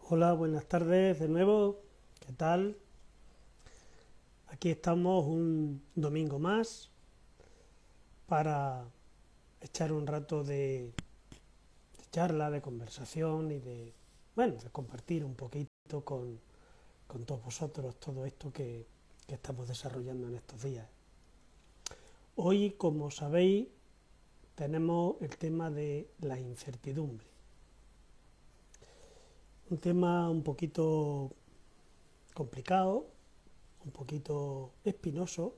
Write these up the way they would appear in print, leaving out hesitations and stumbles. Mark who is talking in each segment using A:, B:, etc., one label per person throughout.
A: Hola, buenas tardes de nuevo. ¿Qué tal? Aquí estamos un domingo más para echar un rato de charla, de conversación y de compartir un poquito con todos vosotros todo esto que estamos desarrollando en estos días. Hoy, como sabéis, tenemos el tema de la incertidumbre. Un tema un poquito complicado, un poquito espinoso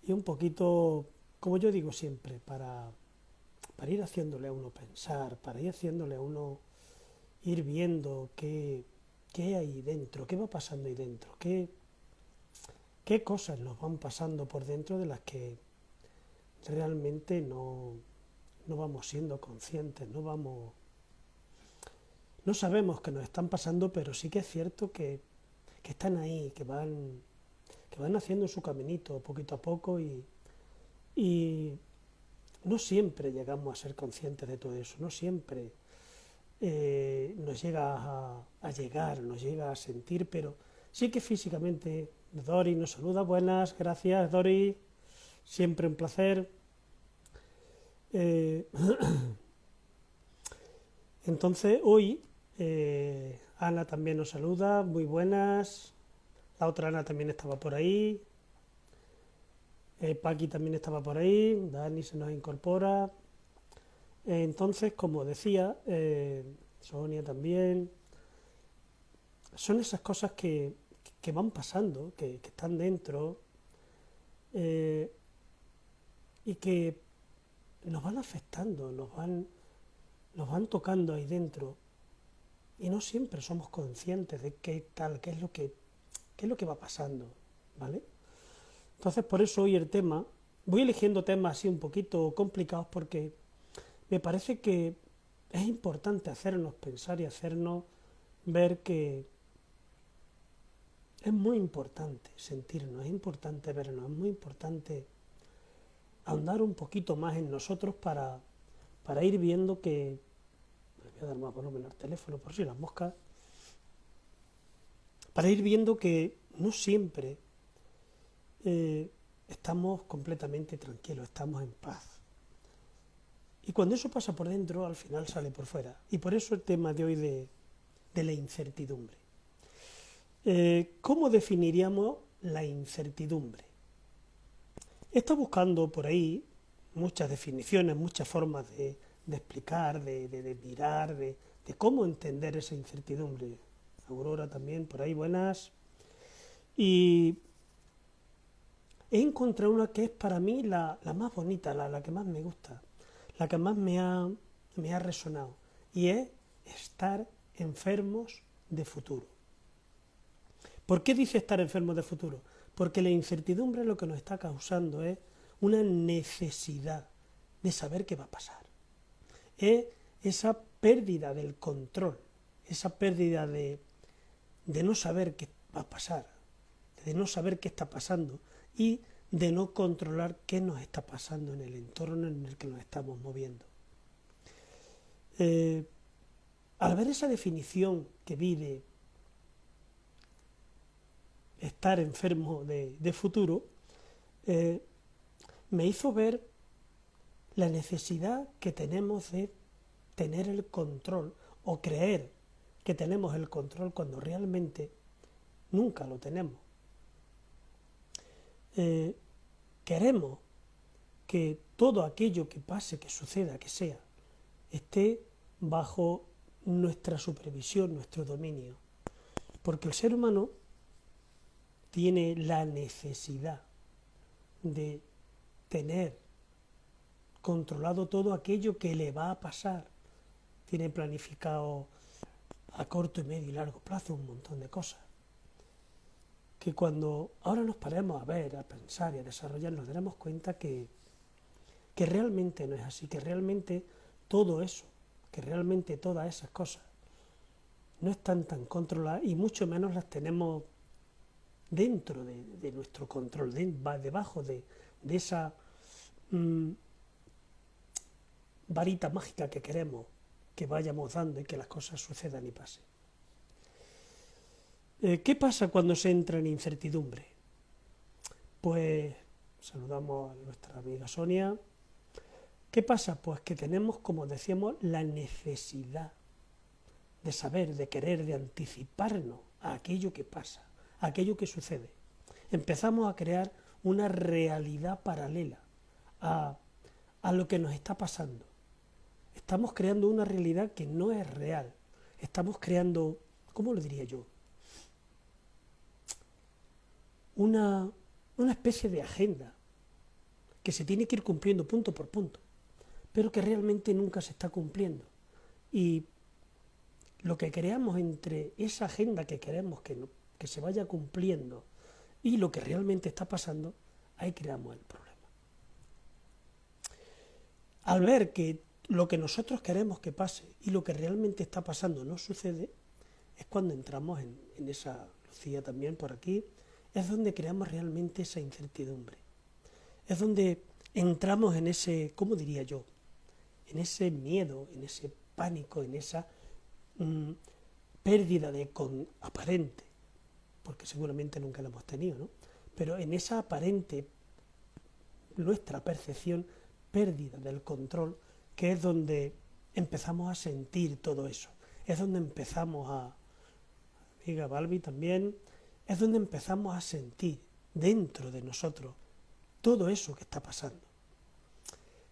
A: y un poquito, como yo digo siempre, para ir haciéndole a uno pensar, para ir haciéndole a uno ir viendo qué hay ahí dentro, qué va pasando ahí dentro, qué cosas nos van pasando por dentro de las que realmente no vamos siendo conscientes, no sabemos que nos están pasando, pero sí que es cierto que están ahí, que van haciendo su caminito poquito a poco y no siempre llegamos a ser conscientes de todo eso, no siempre nos llega a llegar, nos llega a sentir, pero sí que físicamente Dori nos saluda. Buenas, gracias Dori, siempre un placer. Eh, entonces hoy Ana también nos saluda, muy buenas. La otra Ana también estaba por ahí. Paqui también estaba por ahí. Dani se nos incorpora. Entonces, como decía, Sonia también. Son esas cosas que van pasando, que están dentro eh, y que nos van afectando, nos van tocando ahí dentro y no siempre somos conscientes de qué tal, qué es lo que va pasando, ¿vale? Entonces por eso hoy el tema, voy eligiendo temas así un poquito complicados porque me parece que es importante hacernos pensar y hacernos ver que es muy importante sentirnos, es importante vernos, es muy importante ahondar un poquito más en nosotros para ir viendo que, le voy a dar más volumen al teléfono por si las moscas, para ir viendo que no siempre estamos completamente tranquilos, estamos en paz. Y cuando eso pasa por dentro, al final sale por fuera. Y por eso el tema de hoy de la incertidumbre. ¿Cómo definiríamos la incertidumbre? He estado buscando por ahí muchas definiciones, muchas formas de explicar, de mirar, de cómo entender esa incertidumbre. Aurora también, por ahí, buenas. Y he encontrado una que es para mí la más bonita, la que más me gusta, la que más me ha resonado. Y es estar enfermos de futuro. ¿Por qué dice estar enfermos de futuro? Porque la incertidumbre lo que nos está causando es una necesidad de saber qué va a pasar. Es esa pérdida del control, esa pérdida de no saber qué va a pasar, de no saber qué está pasando y de no controlar qué nos está pasando en el entorno en el que nos estamos moviendo. Eh, Al ver esa definición que vi de estar enfermo de futuro, eh, me hizo ver la necesidad que tenemos de tener el control o creer que tenemos el control cuando realmente nunca lo tenemos. Eh, Queremos que todo aquello que pase, que suceda, que sea, esté bajo nuestra supervisión, nuestro dominio. Porque el ser humano tiene la necesidad de tener controlado todo aquello que le va a pasar. Tiene planificado a corto y medio y largo plazo un montón de cosas. Que cuando ahora nos paremos a ver, a pensar y a desarrollar, nos daremos cuenta que realmente no es así, que realmente todo eso, que realmente todas esas cosas no están tan controladas y mucho menos las tenemos dentro de nuestro control, debajo de esa mmm, varita mágica que queremos que vayamos dando y que las cosas sucedan y pasen. ¿Qué pasa cuando se entra en incertidumbre? Pues saludamos a nuestra amiga Sonia. ¿Qué pasa? Pues que tenemos, como decíamos, la necesidad de saber, de querer, de anticiparnos a aquello que pasa, a aquello que sucede. Empezamos a crear una realidad paralela a lo que nos está pasando. Estamos creando una realidad que no es real. Estamos creando, ¿cómo lo diría yo? Una especie de agenda que se tiene que ir cumpliendo punto por punto, pero que realmente nunca se está cumpliendo. Y lo que creamos entre esa agenda que queremos que se vaya cumpliendo y lo que realmente está pasando, ahí creamos el problema. Al ver que lo que nosotros queremos que pase y lo que realmente está pasando no sucede, es cuando entramos en esa, Lucía también por aquí, es donde creamos realmente esa incertidumbre. Es donde entramos en ese, ¿cómo diría yo? En ese miedo, en ese pánico, en esa pérdida de aparente, porque seguramente nunca la hemos tenido, ¿no? Pero en esa aparente, nuestra percepción, pérdida del control, que es donde empezamos a sentir todo eso. Es donde empezamos amiga Balbi también, es donde empezamos a sentir dentro de nosotros todo eso que está pasando.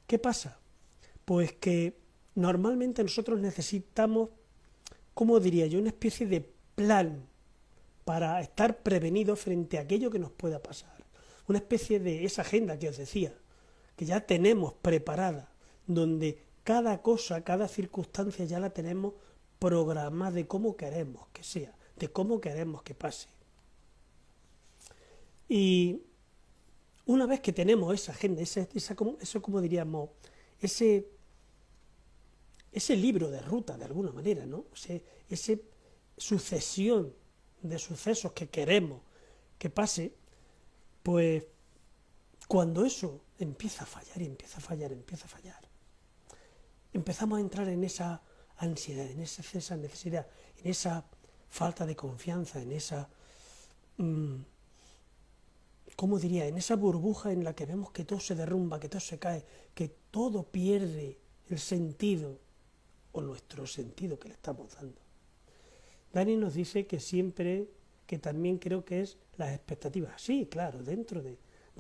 A: ¿Qué pasa? Pues que normalmente nosotros necesitamos, ¿cómo diría yo?, una especie de plan para estar prevenidos frente a aquello que nos pueda pasar. Una especie de esa agenda que os decía, que ya tenemos preparada, donde cada cosa, cada circunstancia ya la tenemos programada de cómo queremos que sea, de cómo queremos que pase. Y una vez que tenemos esa agenda, eso como diríamos, ese libro de ruta de alguna manera, ¿no? Ese sucesión de sucesos que queremos que pase, pues cuando eso empieza a fallar y empieza a fallar, empezamos a entrar en esa ansiedad, en esa necesidad, en esa falta de confianza, en esa, ¿cómo diría?, en esa burbuja en la que vemos que todo se derrumba, que todo se cae, que todo pierde el sentido o nuestro sentido que le estamos dando. Dani nos dice que siempre, que también creo que es las expectativas. Sí, claro, dentro de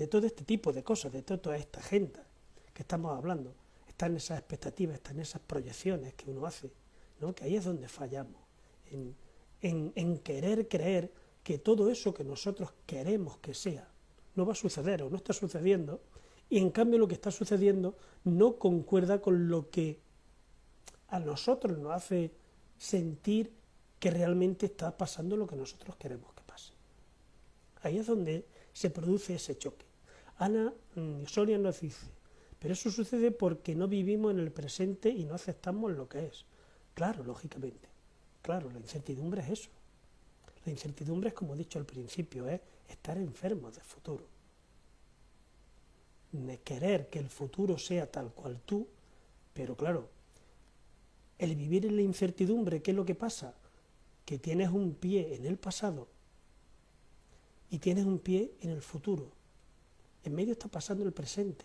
A: todo este tipo de cosas, de toda esta agenda que estamos hablando, están esas expectativas, están esas proyecciones que uno hace, ¿no? Que ahí es donde fallamos, en querer creer que todo eso que nosotros queremos que sea no va a suceder o no está sucediendo, y en cambio lo que está sucediendo no concuerda con lo que a nosotros nos hace sentir que realmente está pasando lo que nosotros queremos que pase. Ahí es donde se produce ese choque. Sonia nos dice, pero eso sucede porque no vivimos en el presente y no aceptamos lo que es. Claro, lógicamente. Claro, la incertidumbre es eso. La incertidumbre es, como he dicho al principio, es estar enfermos del futuro. De querer que el futuro sea tal cual tú, pero claro, el vivir en la incertidumbre, ¿qué es lo que pasa? Que tienes un pie en el pasado y tienes un pie en el futuro. En medio está pasando el presente,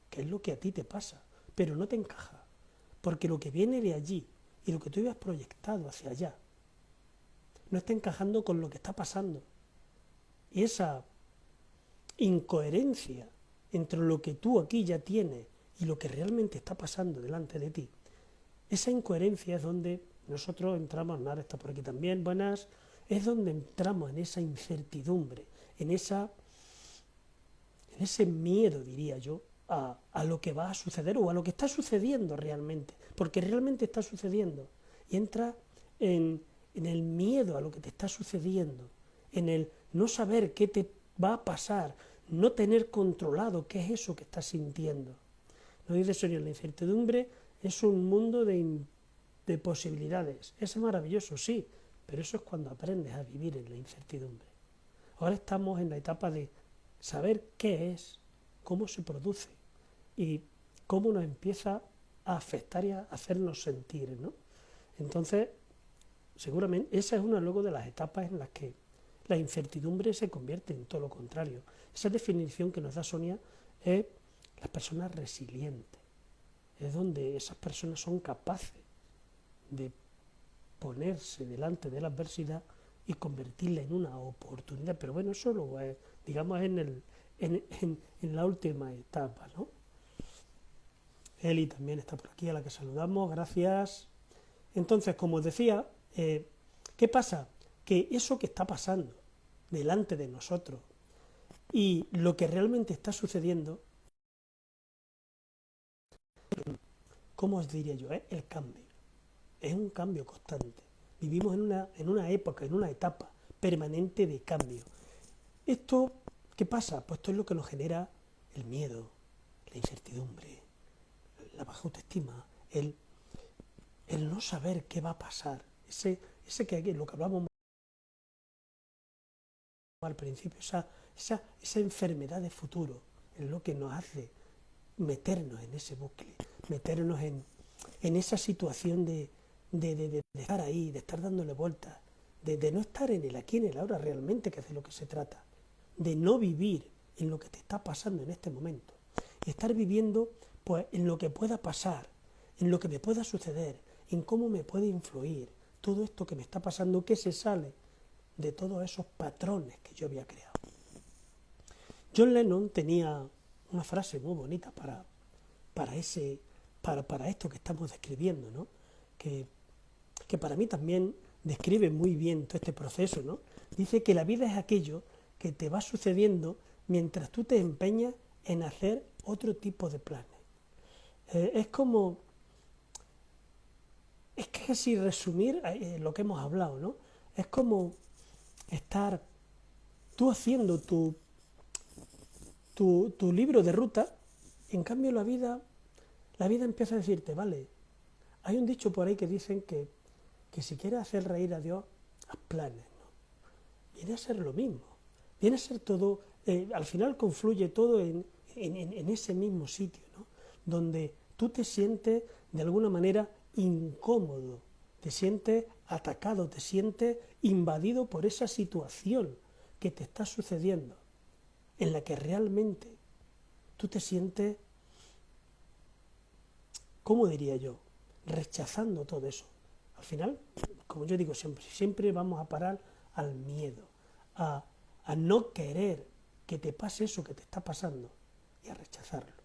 A: que es lo que a ti te pasa, pero no te encaja, porque lo que viene de allí y lo que tú habías proyectado hacia allá no está encajando con lo que está pasando. Y esa incoherencia entre lo que tú aquí ya tienes y lo que realmente está pasando delante de ti, esa incoherencia es donde nosotros entramos. Nara está por aquí también, buenas, es donde entramos en esa incertidumbre, en ese miedo, diría yo, a lo que va a suceder o a lo que está sucediendo realmente, porque realmente está sucediendo, y entra en el miedo a lo que te está sucediendo, en el no saber qué te va a pasar, no tener controlado qué es eso que estás sintiendo. Nos dice Sonia, la incertidumbre es un mundo de posibilidades. Es maravilloso, sí, pero eso es cuando aprendes a vivir en la incertidumbre. Ahora estamos en la etapa de saber qué es, cómo se produce y cómo nos empieza a afectar y a hacernos sentir, ¿no? Entonces, seguramente esa es una luego de las etapas en las que la incertidumbre se convierte en todo lo contrario. Esa definición que nos da Sonia es las personas resilientes, es donde esas personas son capaces de ponerse delante de la adversidad y convertirla en una oportunidad, pero bueno, eso luego es, digamos, en la última etapa, ¿no? Eli también está por aquí, a la que saludamos, gracias. Entonces, como os decía, ¿qué pasa? Que eso que está pasando delante de nosotros y lo que realmente está sucediendo, ¿cómo os diría yo? Es el cambio, es un cambio constante. Vivimos en una época, en una etapa permanente de cambio. ¿Esto qué pasa? Pues esto es lo que nos genera el miedo, la incertidumbre, la baja autoestima, el no saber qué va a pasar, ese que lo que hablamos al principio, esa enfermedad de futuro, es lo que nos hace meternos en ese bucle, meternos en esa situación de estar ahí, de estar dándole vueltas, de no estar en el aquí, en el ahora realmente, que es de lo que se trata, de no vivir en lo que te está pasando en este momento, y estar viviendo pues en lo que pueda pasar, en lo que me pueda suceder, en cómo me puede influir todo esto que me está pasando, que se sale de todos esos patrones que yo había creado. John Lennon tenía una frase muy bonita para esto que estamos describiendo, ¿no? que para mí también describe muy bien todo este proceso, ¿no? Dice que la vida es aquello que te va sucediendo mientras tú te empeñas en hacer otro tipo de planes. Es que si resumir lo que hemos hablado, ¿no? Es como estar tú haciendo tu libro de ruta, y en cambio la vida empieza a decirte, vale, hay un dicho por ahí que dicen que si quieres hacer reír a Dios, haz planes, ¿no? Viene a ser lo mismo, viene a ser todo, al final confluye todo en ese mismo sitio, ¿no? Donde tú te sientes de alguna manera incómodo, te sientes atacado, te sientes invadido por esa situación que te está sucediendo, en la que realmente tú te sientes, ¿cómo diría yo?, rechazando todo eso. Al final, como yo digo siempre vamos a parar al miedo, a no querer que te pase eso que te está pasando y a rechazarlo.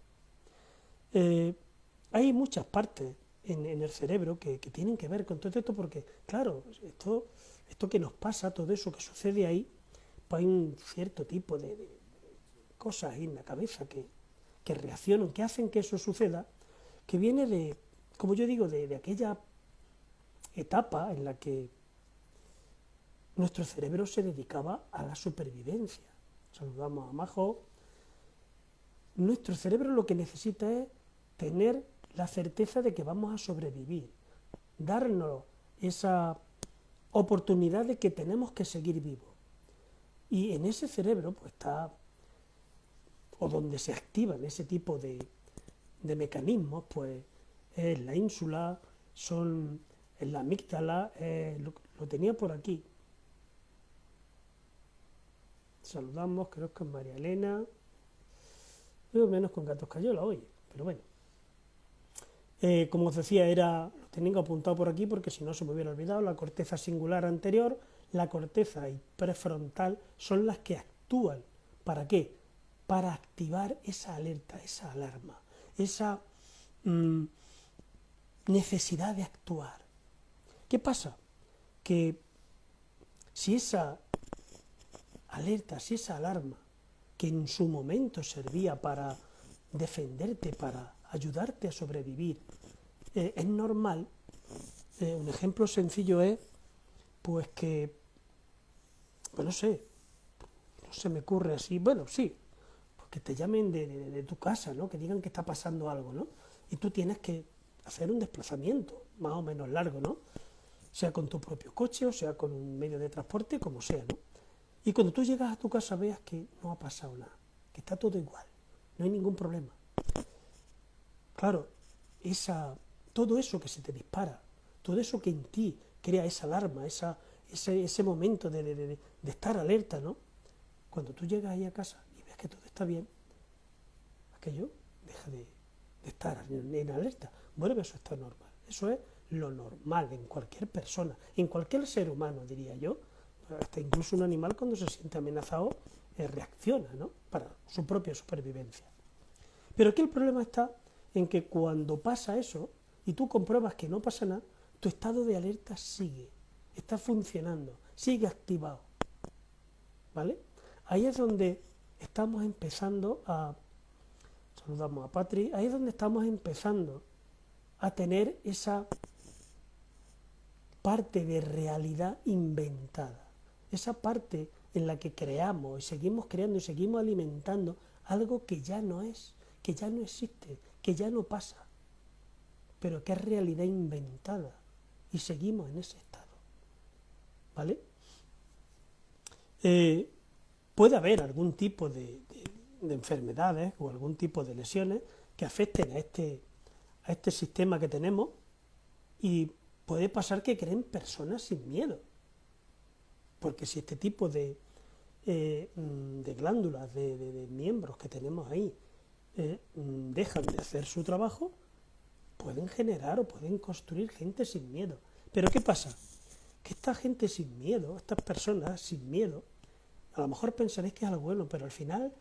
A: Hay muchas partes en el cerebro que tienen que ver con todo esto porque, claro, esto que nos pasa, todo eso que sucede ahí, pues hay un cierto tipo de cosas ahí en la cabeza que reaccionan, que hacen que eso suceda, que viene de, como yo digo, de aquella etapa en la que nuestro cerebro se dedicaba a la supervivencia. Saludamos a Majo. Nuestro cerebro lo que necesita es tener la certeza de que vamos a sobrevivir, darnos esa oportunidad de que tenemos que seguir vivos. Y en ese cerebro pues está, o donde se activan ese tipo de mecanismos, pues es la ínsula, es la amígdala, lo tenía por aquí. Saludamos, creo que es María Elena, veo menos con Gatos Cayola hoy, pero bueno. Como os decía, lo tenía apuntado por aquí porque si no se me hubiera olvidado, la corteza singular anterior, la corteza y prefrontal son las que actúan. ¿Para qué? Para activar esa alerta, esa alarma, esa necesidad de actuar. ¿Qué pasa? Que si esa alerta, si esa alarma, que en su momento servía para defenderte, para ayudarte a sobrevivir, es normal, un ejemplo sencillo es, pues que, pues no se me ocurre así, bueno, sí, pues que te llamen de tu casa, ¿no? Que digan que está pasando algo, ¿no? Y tú tienes que hacer un desplazamiento más o menos largo, ¿no? Sea con tu propio coche o sea con un medio de transporte, como sea, ¿no? Y cuando tú llegas a tu casa veas que no ha pasado nada, que está todo igual, no hay ningún problema. Claro, todo eso que se te dispara, todo eso que en ti crea esa alarma, ese momento de estar alerta, ¿no? Cuando tú llegas ahí a casa y ves que todo está bien, aquello deja de estar en alerta, vuelve a su estado normal. Eso es lo normal en cualquier persona, en cualquier ser humano, diría yo. Hasta incluso un animal, cuando se siente amenazado, reacciona, ¿no? Para su propia supervivencia. Pero aquí el problema está en que cuando pasa eso y tú compruebas que no pasa nada, tu estado de alerta sigue, está funcionando, sigue activado, ¿vale? Ahí es donde estamos empezando a, saludamos a Patri, ahí es donde estamos empezando a tener esa parte de realidad inventada, esa parte en la que creamos y seguimos creando y seguimos alimentando algo que ya no es, que ya no existe, que ya no pasa, pero que es realidad inventada y seguimos en ese estado, ¿vale? Puede haber algún tipo de enfermedades o algún tipo de lesiones que afecten a este sistema que tenemos, y puede pasar que creen personas sin miedo, porque si este tipo de glándulas, de miembros que tenemos ahí dejan de hacer su trabajo, pueden generar o pueden construir gente sin miedo. Pero ¿qué pasa? Que esta gente sin miedo, estas personas sin miedo, a lo mejor pensaréis que es algo bueno, pero al final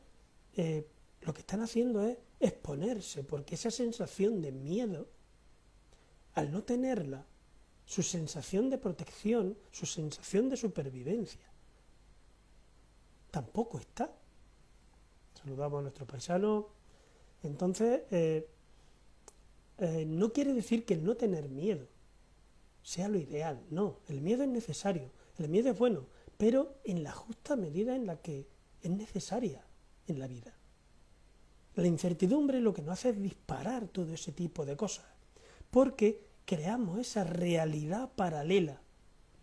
A: lo que están haciendo es exponerse, porque esa sensación de miedo, al no tenerla, su sensación de protección, su sensación de supervivencia, tampoco está. Saludamos a nuestro paisano. Entonces, no quiere decir que el no tener miedo sea lo ideal, no, el miedo es necesario, el miedo es bueno, pero en la justa medida en la que es necesaria en la vida. La incertidumbre lo que nos hace es disparar todo ese tipo de cosas, porque creamos esa realidad paralela,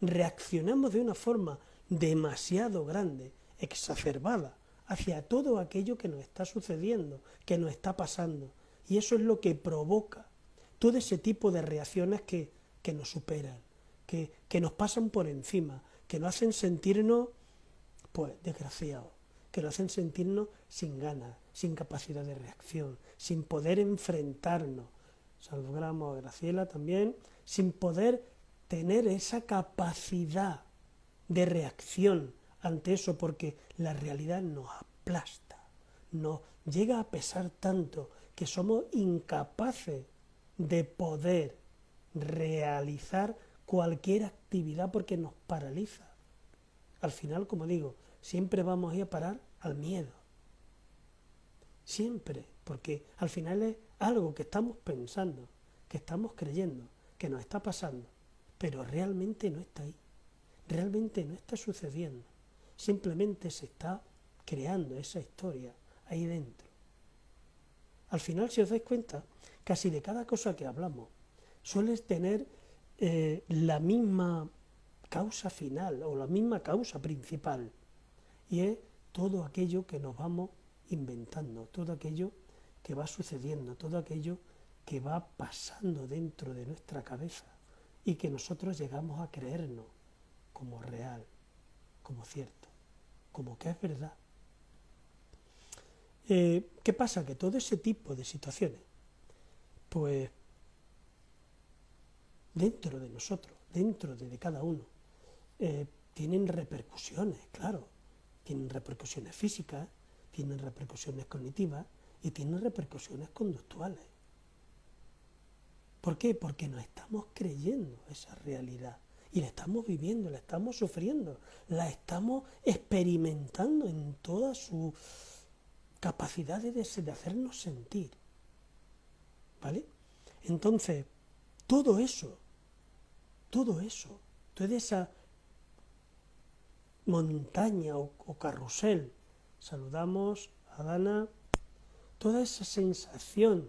A: reaccionamos de una forma demasiado grande, exacerbada, hacia todo aquello que nos está sucediendo, que nos está pasando, y eso es lo que provoca todo ese tipo de reacciones que nos superan, que nos pasan por encima, que nos hacen sentirnos, pues, desgraciados, que nos hacen sentirnos sin ganas, sin capacidad de reacción, sin poder enfrentarnos. Saludamos a Graciela también, sin poder tener esa capacidad de reacción ante eso, porque la realidad nos aplasta, nos llega a pesar tanto que somos incapaces de poder realizar cualquier actividad porque nos paraliza. Al final, como digo, siempre vamos a ir a parar al miedo. Siempre, porque al final es algo que estamos pensando, que estamos creyendo, que nos está pasando, pero realmente no está ahí. Realmente no está sucediendo. Simplemente se está creando esa historia ahí dentro. Al final, si os dais cuenta, casi de cada cosa que hablamos suele tener la misma causa final o la misma causa principal, y es todo aquello que nos vamos inventando, todo aquello que va sucediendo, todo aquello que va pasando dentro de nuestra cabeza y que nosotros llegamos a creernos como real, como cierto, como que es verdad. ¿Qué pasa? Que todo ese tipo de situaciones, pues dentro de nosotros, dentro de cada uno, tienen repercusiones, claro, tienen repercusiones físicas, tienen repercusiones cognitivas y tienen repercusiones conductuales. ¿Por qué? Porque nos estamos creyendo esa realidad y la estamos viviendo, la estamos sufriendo, la estamos experimentando en toda su capacidad de hacernos sentir, ¿vale? Entonces, todo eso, toda esa montaña o carrusel, saludamos a Dana, toda esa sensación,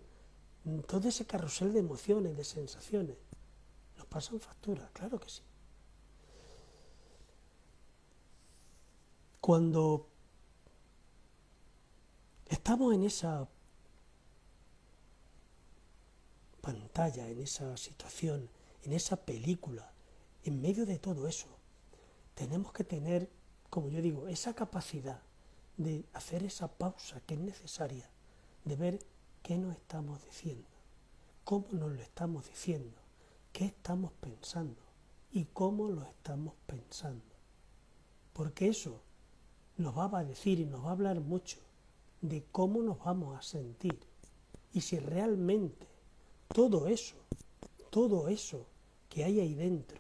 A: todo ese carrusel de emociones, de sensaciones, nos pasan factura, claro que sí. Cuando estamos en esa pantalla, en esa situación, en esa película en medio de todo eso, tenemos que tener, como yo digo, esa capacidad de hacer esa pausa que es necesaria, de ver qué nos estamos diciendo, cómo nos lo estamos diciendo, qué estamos pensando y cómo lo estamos pensando. Porque eso nos va a decir y nos va a hablar mucho de cómo nos vamos a sentir y si realmente todo eso que hay ahí dentro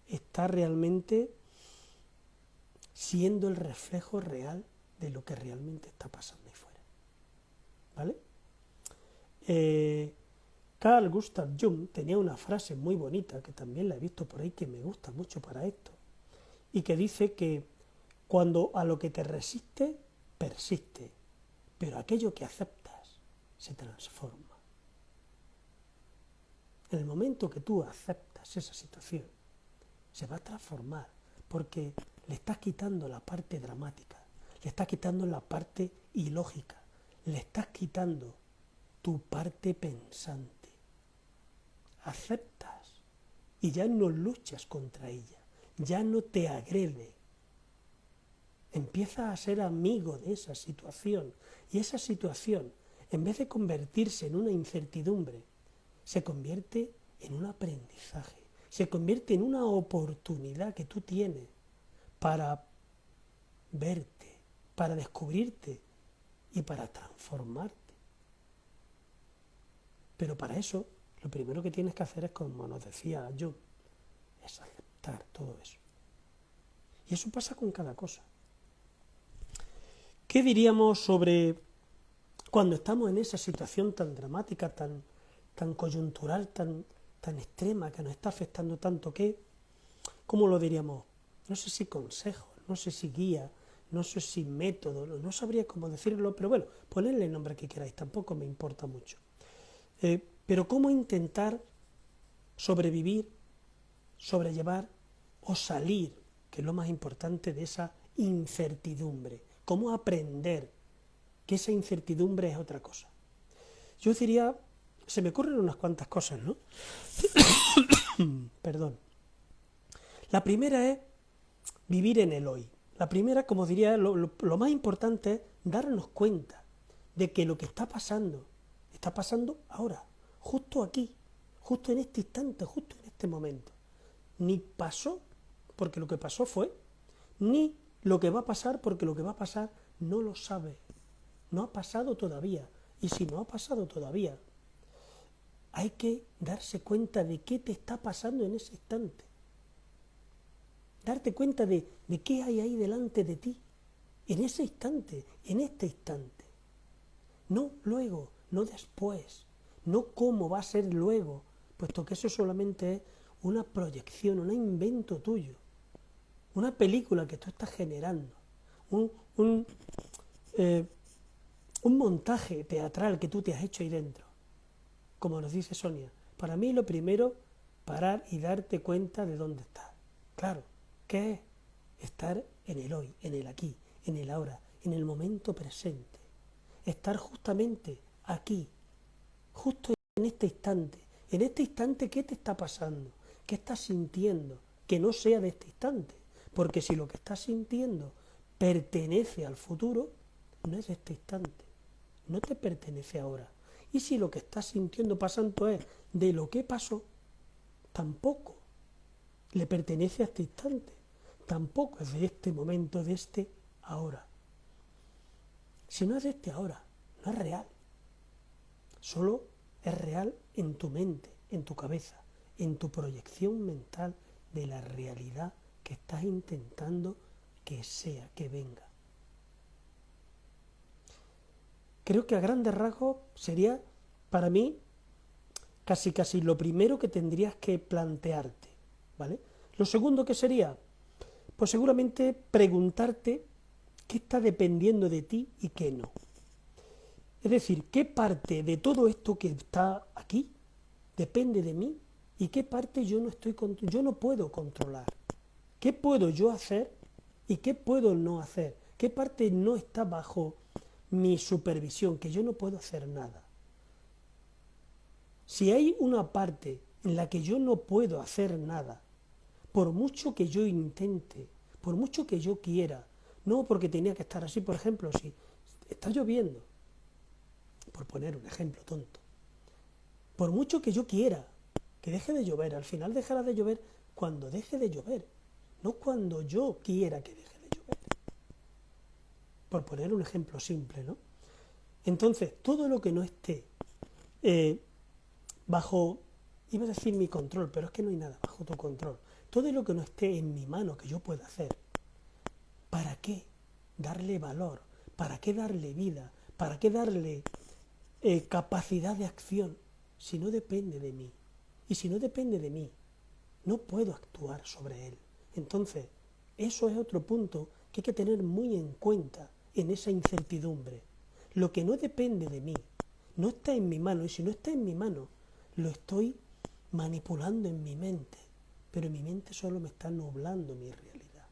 A: está realmente siendo el reflejo real de lo que realmente está pasando ahí fuera. ¿Vale? Carl Gustav Jung tenía una frase muy bonita, que también la he visto por ahí, que me gusta mucho para esto, y que dice que cuando a lo que te resiste, persiste, pero aquello que aceptas se transforma. En el momento que tú aceptas esa situación, se va a transformar, porque le estás quitando la parte dramática, le estás quitando la parte ilógica, le estás quitando tu parte pensante. Aceptas y ya no luchas contra ella, ya no te agrede. Empiezas a ser amigo de esa situación y esa situación, en vez de convertirse en una incertidumbre, se convierte en un aprendizaje, se convierte en una oportunidad que tú tienes para verte, para descubrirte y para transformarte. Pero para eso, lo primero que tienes que hacer es, como nos decía Jung, es aceptar todo eso. Y eso pasa con cada cosa. ¿Qué diríamos sobre cuando estamos en esa situación tan dramática, tan coyuntural, tan extrema, que nos está afectando tanto? ¿Cómo lo diríamos? No sé si consejo, no sé si guía, no sé si método, no sabría cómo decirlo, pero bueno, ponedle el nombre que queráis, tampoco me importa mucho. Pero cómo intentar sobrevivir, sobrellevar o salir, que es lo más importante, de esa incertidumbre. Cómo aprender que esa incertidumbre es otra cosa. Yo diría, se me ocurren unas cuantas cosas, ¿no? Perdón. La primera es vivir en el hoy. La primera, como diría, lo más importante es darnos cuenta de que lo que está pasando ahora, justo aquí, justo en este instante, justo en este momento. Ni pasó porque lo que pasó fue, ni lo que va a pasar porque lo que va a pasar no lo sabe. No ha pasado todavía. Y si no ha pasado todavía, hay que darse cuenta de qué te está pasando en ese instante. Darte cuenta de qué hay ahí delante de ti, en ese instante, en este instante. No luego, no después, no cómo va a ser luego, puesto que eso solamente es una proyección, un invento tuyo, una película que tú estás generando, un montaje teatral que tú te has hecho ahí dentro. Como nos dice Sonia, para mí lo primero, parar y darte cuenta de dónde estás. Claro, ¿qué es? Estar en el hoy, en el aquí, en el ahora, en el momento presente. Estar justamente aquí, justo en este instante. En este instante, ¿qué te está pasando? ¿Qué estás sintiendo? Que no sea de este instante. Porque si lo que estás sintiendo pertenece al futuro, no es de este instante. No te pertenece ahora. Y si lo que estás sintiendo pasando es de lo que pasó, tampoco le pertenece a este instante. Tampoco es de este momento, de este ahora. Si no es de este ahora, no es real. Solo es real en tu mente, en tu cabeza, en tu proyección mental de la realidad que estás intentando que sea, que venga. Creo que a grandes rasgos sería, para mí, casi lo primero que tendrías que plantearte, ¿vale? Lo segundo que sería, pues seguramente preguntarte qué está dependiendo de ti y qué no. Es decir, qué parte de todo esto que está aquí depende de mí y qué parte yo no puedo controlar. ¿Qué puedo yo hacer y qué puedo no hacer? ¿Qué parte no está bajo mi supervisión, que yo no puedo hacer nada? Si hay una parte en la que yo no puedo hacer nada, por mucho que yo intente, por mucho que yo quiera, no porque tenía que estar así, por ejemplo, si está lloviendo, por poner un ejemplo tonto, por mucho que yo quiera que deje de llover, al final dejará de llover cuando deje de llover, no cuando yo quiera que deje de llover. Por poner un ejemplo simple, ¿no? Entonces, todo lo que no esté bajo, iba a decir mi control, pero es que no hay nada bajo tu control. Todo lo que no esté en mi mano que yo pueda hacer, ¿para qué darle valor? ¿Para qué darle vida? ¿Para qué darle capacidad de acción si no depende de mí? Y si no depende de mí, no puedo actuar sobre él. Entonces, eso es otro punto que hay que tener muy en cuenta en esa incertidumbre. Lo que no depende de mí no está en mi mano, y si no está en mi mano, lo estoy manipulando en mi mente, pero mi mente solo me está nublando mi realidad.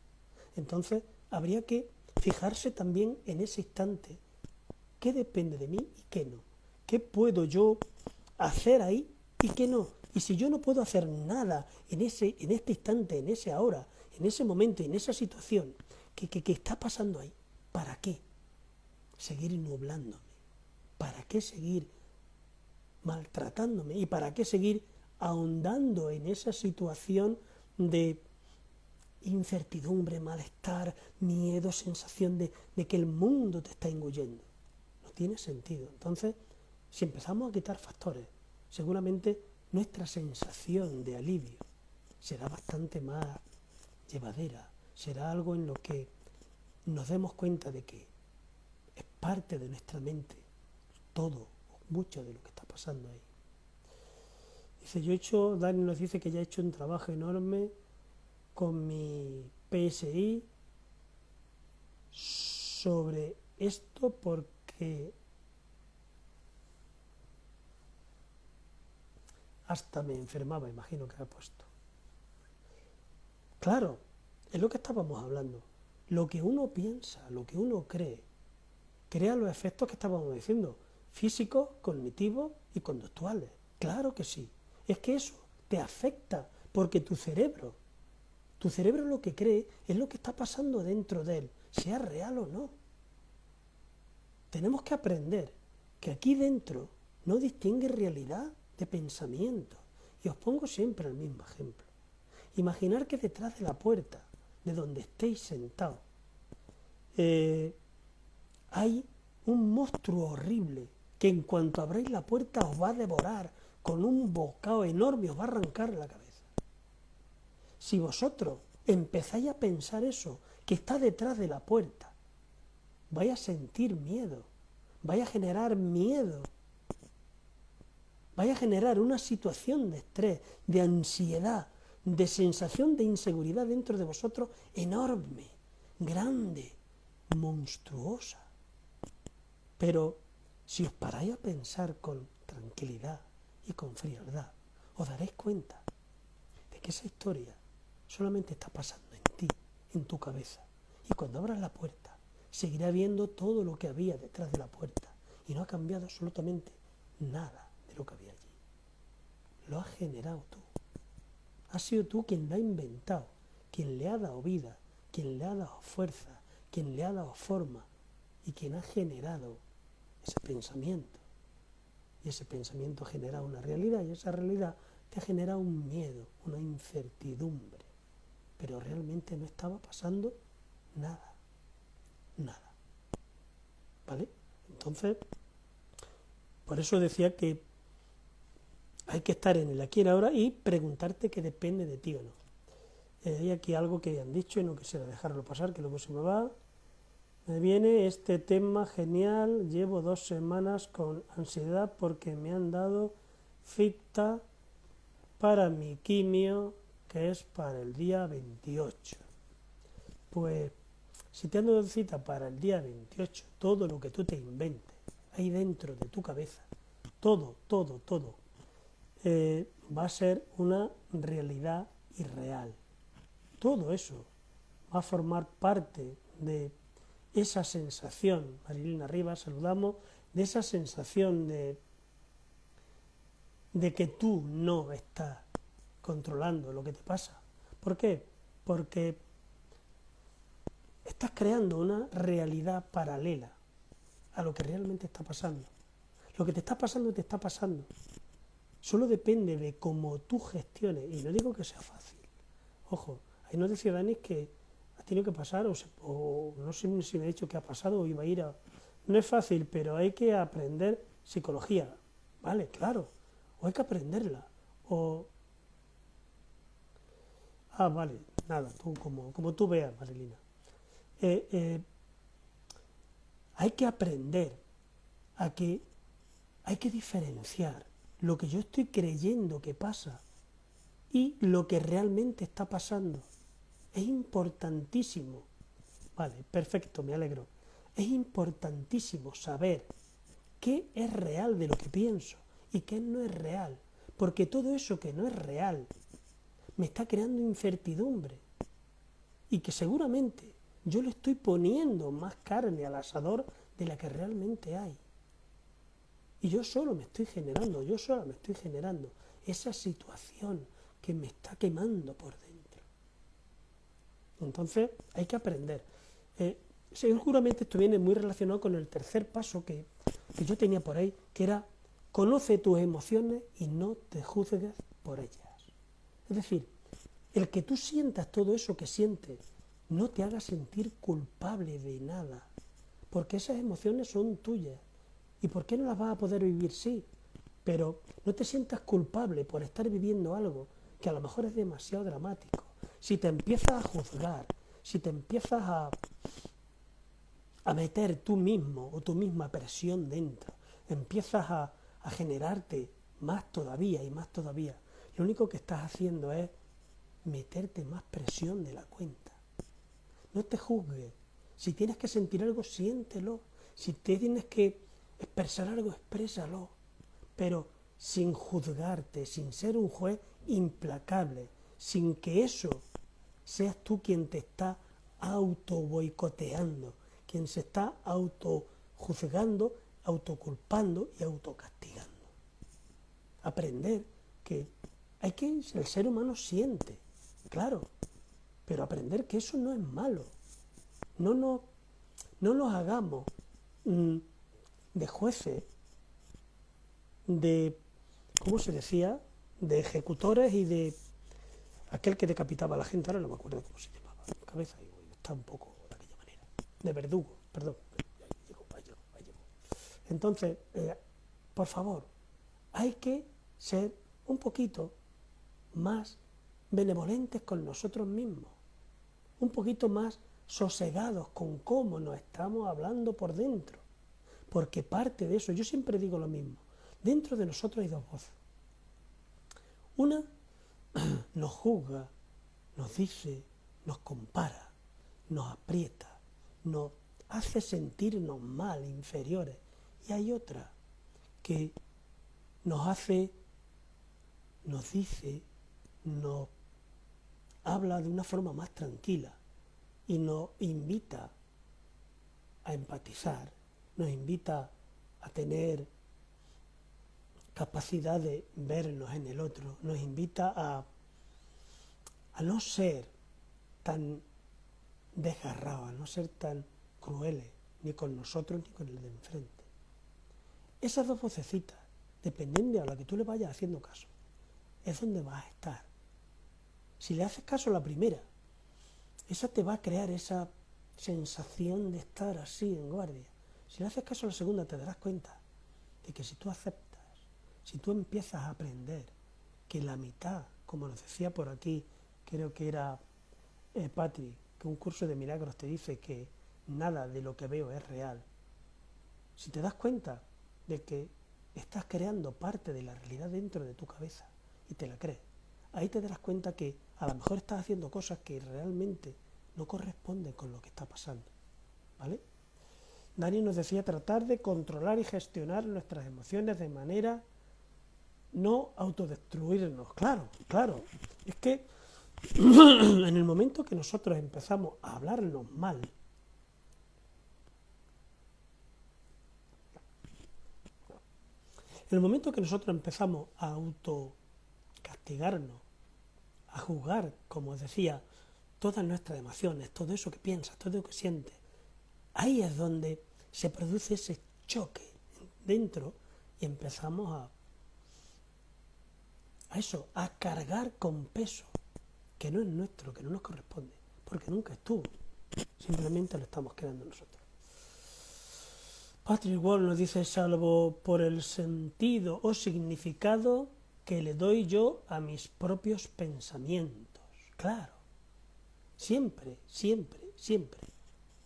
A: Entonces, habría que fijarse también en ese instante qué depende de mí y qué no. ¿Qué puedo yo hacer ahí y qué no? Y si yo no puedo hacer nada en este instante, en ese ahora, en ese momento, en esa situación que está pasando ahí, ¿para qué seguir nublándome? ¿Para qué seguir maltratándome? ¿Y para qué seguir ahondando en esa situación de incertidumbre, malestar, miedo, sensación de que el mundo te está engullendo? No tiene sentido. Entonces, si empezamos a quitar factores, seguramente nuestra sensación de alivio será bastante más llevadera, será algo en lo que nos demos cuenta de que es parte de nuestra mente todo o mucho de lo que está pasando ahí. Dice, Dani nos dice que ya he hecho un trabajo enorme con mi PSI sobre esto porque hasta me enfermaba, imagino que ha puesto. Claro, es lo que estábamos hablando. Lo que uno piensa, lo que uno cree, crea los efectos que estábamos diciendo, físicos, cognitivos y conductuales. Claro que sí. Es que eso te afecta porque tu cerebro lo que cree es lo que está pasando dentro de él, sea real o no. Tenemos que aprender que aquí dentro no distingue realidad de pensamiento. Y os pongo siempre el mismo ejemplo. Imaginar que detrás de la puerta, de donde estéis sentados, hay un monstruo horrible que en cuanto abráis la puerta os va a devorar con un bocado enorme, os va a arrancar la cabeza. Si vosotros empezáis a pensar eso, que está detrás de la puerta, vais a sentir miedo, vais a generar miedo, vais a generar una situación de estrés, de ansiedad, de sensación de inseguridad dentro de vosotros enorme, grande, monstruosa. Pero si os paráis a pensar con tranquilidad y con frialdad, os daréis cuenta de que esa historia solamente está pasando en ti, en tu cabeza. Y cuando abras la puerta, seguirá viendo todo lo que había detrás de la puerta. Y no ha cambiado absolutamente nada de lo que había allí. Lo has generado tú. Has sido tú quien lo ha inventado, quien le ha dado vida, quien le ha dado fuerza, quien le ha dado forma y quien ha generado ese pensamiento. Y ese pensamiento genera una realidad y esa realidad te genera un miedo, una incertidumbre. Pero realmente no estaba pasando nada. Nada. ¿Vale? Entonces, por eso decía que hay que estar en el aquí y ahora y preguntarte que depende de ti o no. Hay aquí algo que han dicho y no quisiera dejarlo pasar, que luego se me va. Me viene este tema genial, llevo 2 semanas con ansiedad porque me han dado cita para mi quimio, que es para el día 28. Pues, si te han dado cita para el día 28, todo lo que tú te inventes ahí dentro de tu cabeza, todo, va a ser una realidad irreal. Todo eso va a formar parte de esa sensación, Marilina Rivas, saludamos, de esa sensación de que tú no estás controlando lo que te pasa, ¿Por qué? Porque estás creando una realidad paralela a lo que realmente está pasando. Lo que te está pasando, te está pasando. Solo depende de cómo tú gestiones, y no digo que sea fácil. Ojo, ahí nos decía Dani que ha tenido que pasar, o no sé si me ha dicho que ha pasado o iba a ir a... No es fácil, pero hay que aprender psicología, ¿vale? Claro, o hay que aprenderla, o... Ah, vale, nada, tú como tú veas, Marilina. Eh, eh, Hay que aprender a que hay que diferenciar lo que yo estoy creyendo que pasa y lo que realmente está pasando. Es importantísimo. Vale, perfecto, me alegro. Es importantísimo saber qué es real de lo que pienso y qué no es real. Porque todo eso que no es real me está creando incertidumbre. Y que seguramente yo le estoy poniendo más carne al asador de la que realmente hay. Y yo sola me estoy generando esa situación que me está quemando por dentro. Entonces hay que aprender. Seguramente esto viene muy relacionado con el tercer paso que yo tenía por ahí, que era conoce tus emociones y no te juzgues por ellas. Es decir, el que tú sientas todo eso que sientes no te haga sentir culpable de nada, porque esas emociones son tuyas. ¿Y por qué no las vas a poder vivir? Sí, pero no te sientas culpable por estar viviendo algo que a lo mejor es demasiado dramático. Si te empiezas a juzgar, si te empiezas a meter tú mismo o tu misma presión dentro, empiezas a generarte más todavía y más todavía, lo único que estás haciendo es meterte más presión de la cuenta. No te juzgues. Si tienes que sentir algo, siéntelo. Si te tienes que expresar algo, exprésalo. Pero sin juzgarte, sin ser un juez implacable, sin que eso seas tú quien te está auto boicoteando, quien se está auto juzgando, autoculpando y autocastigando. Aprender que el ser humano siente, claro, pero aprender que eso no es malo. No nos hagamos de jueces, de, ¿cómo se decía?, de ejecutores y de aquel que decapitaba a la gente, ahora no me acuerdo cómo se llamaba, cabeza, y está un poco de aquella manera, de verdugo, perdón. Ahí llegó. Entonces, por favor, hay que ser un poquito más benevolentes con nosotros mismos, un poquito más sosegados con cómo nos estamos hablando por dentro, porque parte de eso, yo siempre digo lo mismo, dentro de nosotros hay dos voces. Una nos juzga, nos dice, nos compara, nos aprieta, nos hace sentirnos mal, inferiores, y hay otra que nos hace, nos dice, nos habla de una forma más tranquila y nos invita a empatizar, nos invita a tener capacidad de vernos en el otro, nos invita a no ser tan desgarrados, a no ser tan crueles, ni con nosotros ni con el de enfrente. Esas dos vocecitas, dependiendo a la que tú le vayas haciendo caso, es donde vas a estar. Si le haces caso a la primera, esa te va a crear esa sensación de estar así en guardia. Si le haces caso a la segunda, te darás cuenta de que si tú aceptas, si tú empiezas a aprender que la mitad, como nos decía por aquí, creo que era Patrick, que un curso de milagros te dice que nada de lo que veo es real. Si te das cuenta de que estás creando parte de la realidad dentro de tu cabeza y te la crees, ahí te darás cuenta que a lo mejor estás haciendo cosas que realmente no corresponden con lo que está pasando, ¿vale? Dani nos decía tratar de controlar y gestionar nuestras emociones de manera no autodestruirnos. Claro, es que en el momento que nosotros empezamos a hablarnos mal, en el momento que nosotros empezamos a autocastigarnos, a juzgar, como os decía, todas nuestras emociones, todo eso que piensas, todo eso que sientes, ahí es donde se produce ese choque dentro y empezamos a eso, a cargar con peso que no es nuestro, que no nos corresponde, porque nunca estuvo, simplemente lo estamos creando nosotros. Patrick Wall nos dice: salvo por el sentido o significado que le doy yo a mis propios pensamientos. Claro, siempre, siempre, siempre,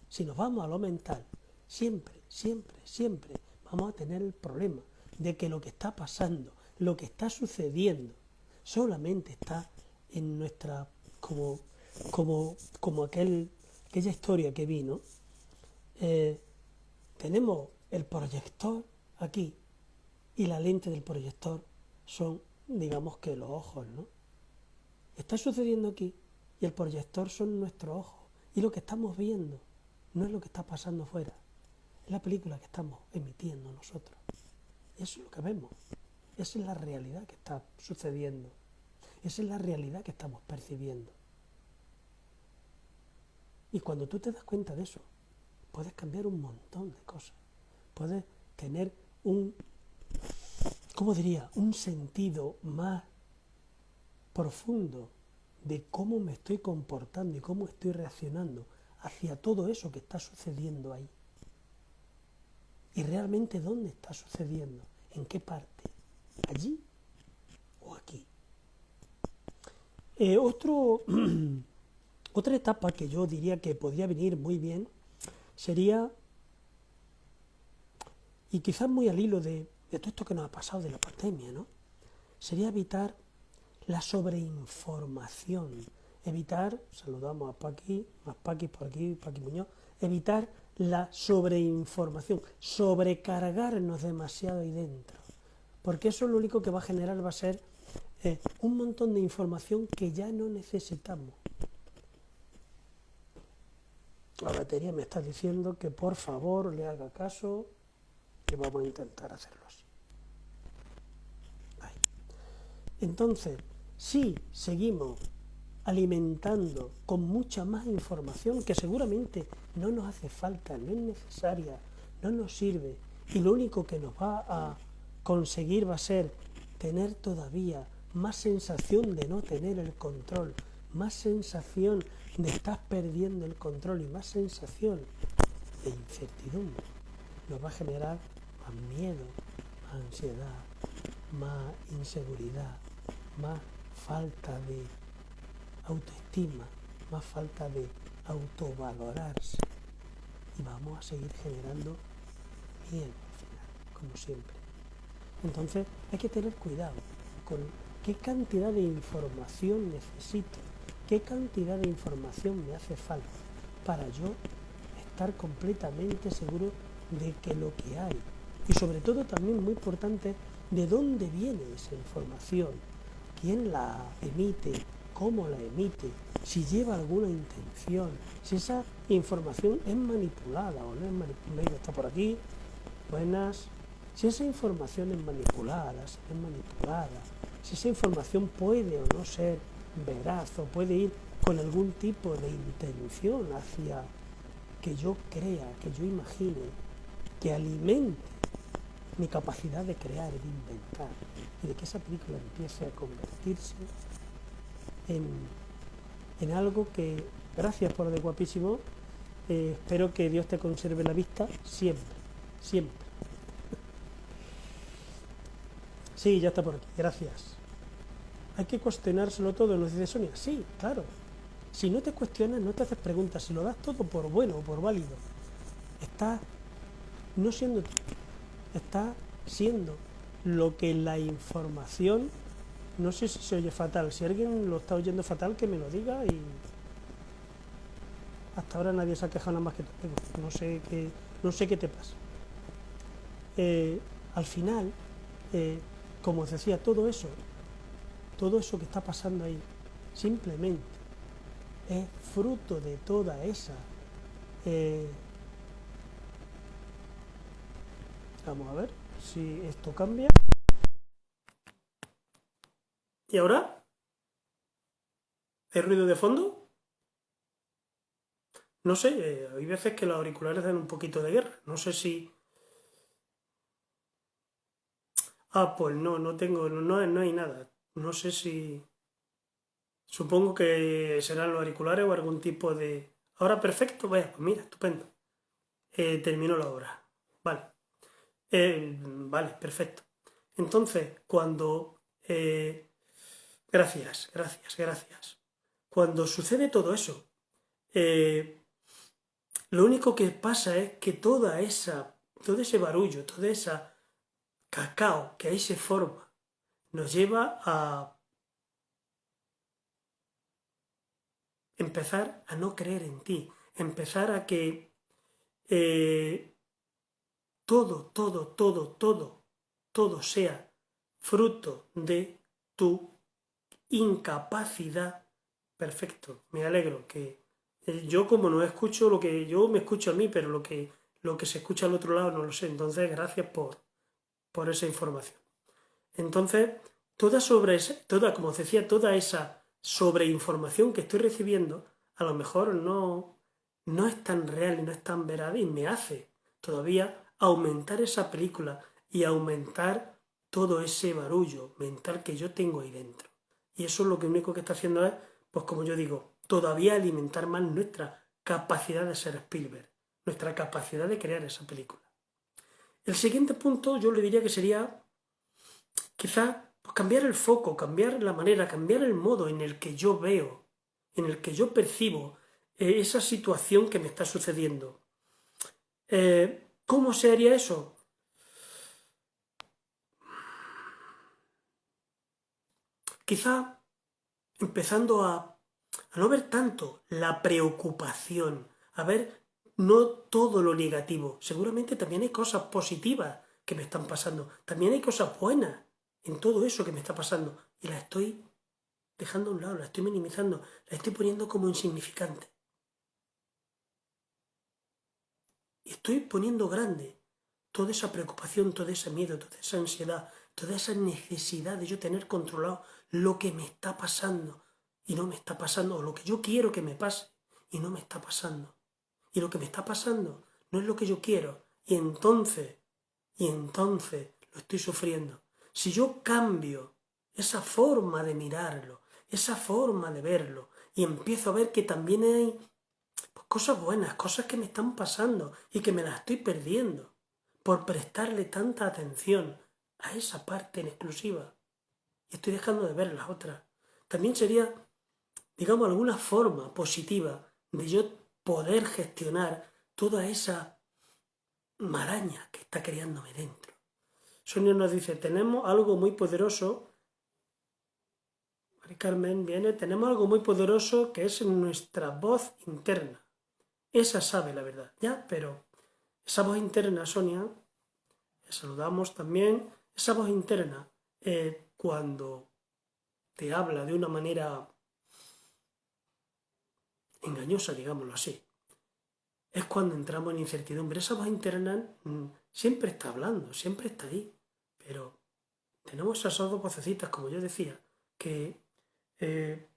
A: si nos vamos a lo mental, siempre, siempre, siempre vamos a tener el problema de que lo que está pasando, lo que está sucediendo, solamente está en nuestra, como aquella historia que vi, ¿no? Tenemos el proyector aquí y la lente del proyector son, digamos que los ojos, ¿no? Está sucediendo aquí y el proyector son nuestros ojos y lo que estamos viendo no es lo que está pasando fuera, es la película que estamos emitiendo nosotros. Eso es lo que vemos, esa es la realidad que está sucediendo, esa es la realidad que estamos percibiendo. Y cuando tú te das cuenta de eso, puedes cambiar un montón de cosas. Puedes tener un sentido más profundo de cómo me estoy comportando y cómo estoy reaccionando hacia todo eso que está sucediendo ahí. Y realmente dónde está sucediendo, en qué parte, allí o aquí. Otra etapa que yo diría que podría venir muy bien sería, y quizás muy al hilo de todo esto que nos ha pasado de la pandemia, ¿no? Sería evitar la sobreinformación, saludamos a Paqui, más Paqui por aquí, Paqui Muñoz, evitar la sobreinformación, sobrecargarnos demasiado ahí dentro, porque eso lo único que va a generar va a ser un montón de información que ya no necesitamos. La batería me está diciendo que por favor le haga caso, que vamos a intentar hacerlo así. Ahí. Entonces, si seguimos alimentando con mucha más información que seguramente no nos hace falta, no es necesaria, no nos sirve, y lo único que nos va a conseguir va a ser tener todavía más sensación de no tener el control, más sensación de estar perdiendo el control y más sensación de incertidumbre, nos va a generar más miedo, más ansiedad, más inseguridad, más falta de autoestima, más falta de autovalorarse, y vamos a seguir generando miedo al final, como siempre. Entonces hay que tener cuidado con qué cantidad de información necesito, qué cantidad de información me hace falta para yo estar completamente seguro de que lo que hay, y sobre todo también muy importante, de dónde viene esa información, quién la emite, cómo la emite, si lleva alguna intención, si esa información es manipulada o no es manipulada. Está por aquí, buenas. Si esa información es manipulada, si esa información puede o no ser veraz, o puede ir con algún tipo de intención hacia que yo crea, que yo imagine, que alimente mi capacidad de crear y de inventar, y de que esa película empiece a convertirse en algo que, gracias por lo de guapísimo, espero que Dios te conserve la vista siempre, siempre. Sí, ya está por aquí, gracias. Hay que cuestionárselo todo, nos dice Sonia. Sí, claro. Si no te cuestionas, no te haces preguntas, si lo das todo por bueno o por válido, estás no siendo tú, estás siendo lo que la información, no sé si se oye fatal, si alguien lo está oyendo fatal que me lo diga, y hasta ahora nadie se ha quejado nada más que tú, no sé qué te pasa. Al final, como os decía, todo eso que está pasando ahí, simplemente es fruto de toda esa vamos a ver si esto cambia. ¿Y ahora? ¿Hay ruido de fondo? No sé, hay veces que los auriculares dan un poquito de guerra. No sé si... Ah, pues no, no tengo, no hay nada. No sé si... Supongo que serán los auriculares o algún tipo de... Ahora perfecto, vaya, pues mira, estupendo. Terminó la obra. Vale. Vale, perfecto. Entonces, cuando... gracias, gracias, gracias. Cuando sucede todo eso, eh, lo único que pasa es que todo ese barullo, toda esa cacao que ahí se forma, nos lleva a empezar a no creer en ti, empezar a que eh, todo sea fruto de tu incapacidad. Perfecto, me alegro que yo como no escucho lo que yo me escucho a mí, pero lo que se escucha al otro lado no lo sé. Entonces, gracias por esa información. Entonces, como os decía, toda esa sobreinformación que estoy recibiendo, a lo mejor no es tan real y no es tan veraz y me hace todavía aumentar esa película y aumentar todo ese barullo mental que yo tengo ahí dentro. Y eso es lo que único que está haciendo es, pues como yo digo, todavía alimentar más nuestra capacidad de ser Spielberg, nuestra capacidad de crear esa película. El siguiente punto yo le diría que sería quizás pues, cambiar el foco, cambiar la manera, cambiar el modo en el que yo veo, en el que yo percibo esa situación que me está sucediendo. ¿Cómo se haría eso? Quizá empezando a no ver tanto la preocupación, a ver no todo lo negativo. Seguramente también hay cosas positivas que me están pasando, también hay cosas buenas en todo eso que me está pasando y las estoy dejando a un lado, la estoy minimizando, la estoy poniendo como insignificante. Y estoy poniendo grande toda esa preocupación, todo ese miedo, toda esa ansiedad, toda esa necesidad de yo tener controlado lo que me está pasando y no me está pasando, o lo que yo quiero que me pase y no me está pasando. Y lo que me está pasando no es lo que yo quiero. Y entonces lo estoy sufriendo. Si yo cambio esa forma de mirarlo, esa forma de verlo, y empiezo a ver que también hay pues, cosas buenas, cosas que me están pasando y que me las estoy perdiendo por prestarle tanta atención a esa parte en exclusiva. Y estoy dejando de ver las otras. También sería, digamos, alguna forma positiva de yo poder gestionar toda esa maraña que está creándome dentro. Sonia nos dice, tenemos algo muy poderoso. Mari Carmen viene, tenemos algo muy poderoso que es nuestra voz interna. Esa sabe la verdad, ¿ya? Pero esa voz interna, Sonia, saludamos también, esa voz interna, cuando te habla de una manera engañosa, digámoslo así, es cuando entramos en incertidumbre. Esa voz interna siempre está hablando, siempre está ahí, pero tenemos esas dos vocecitas, como yo decía, que eh,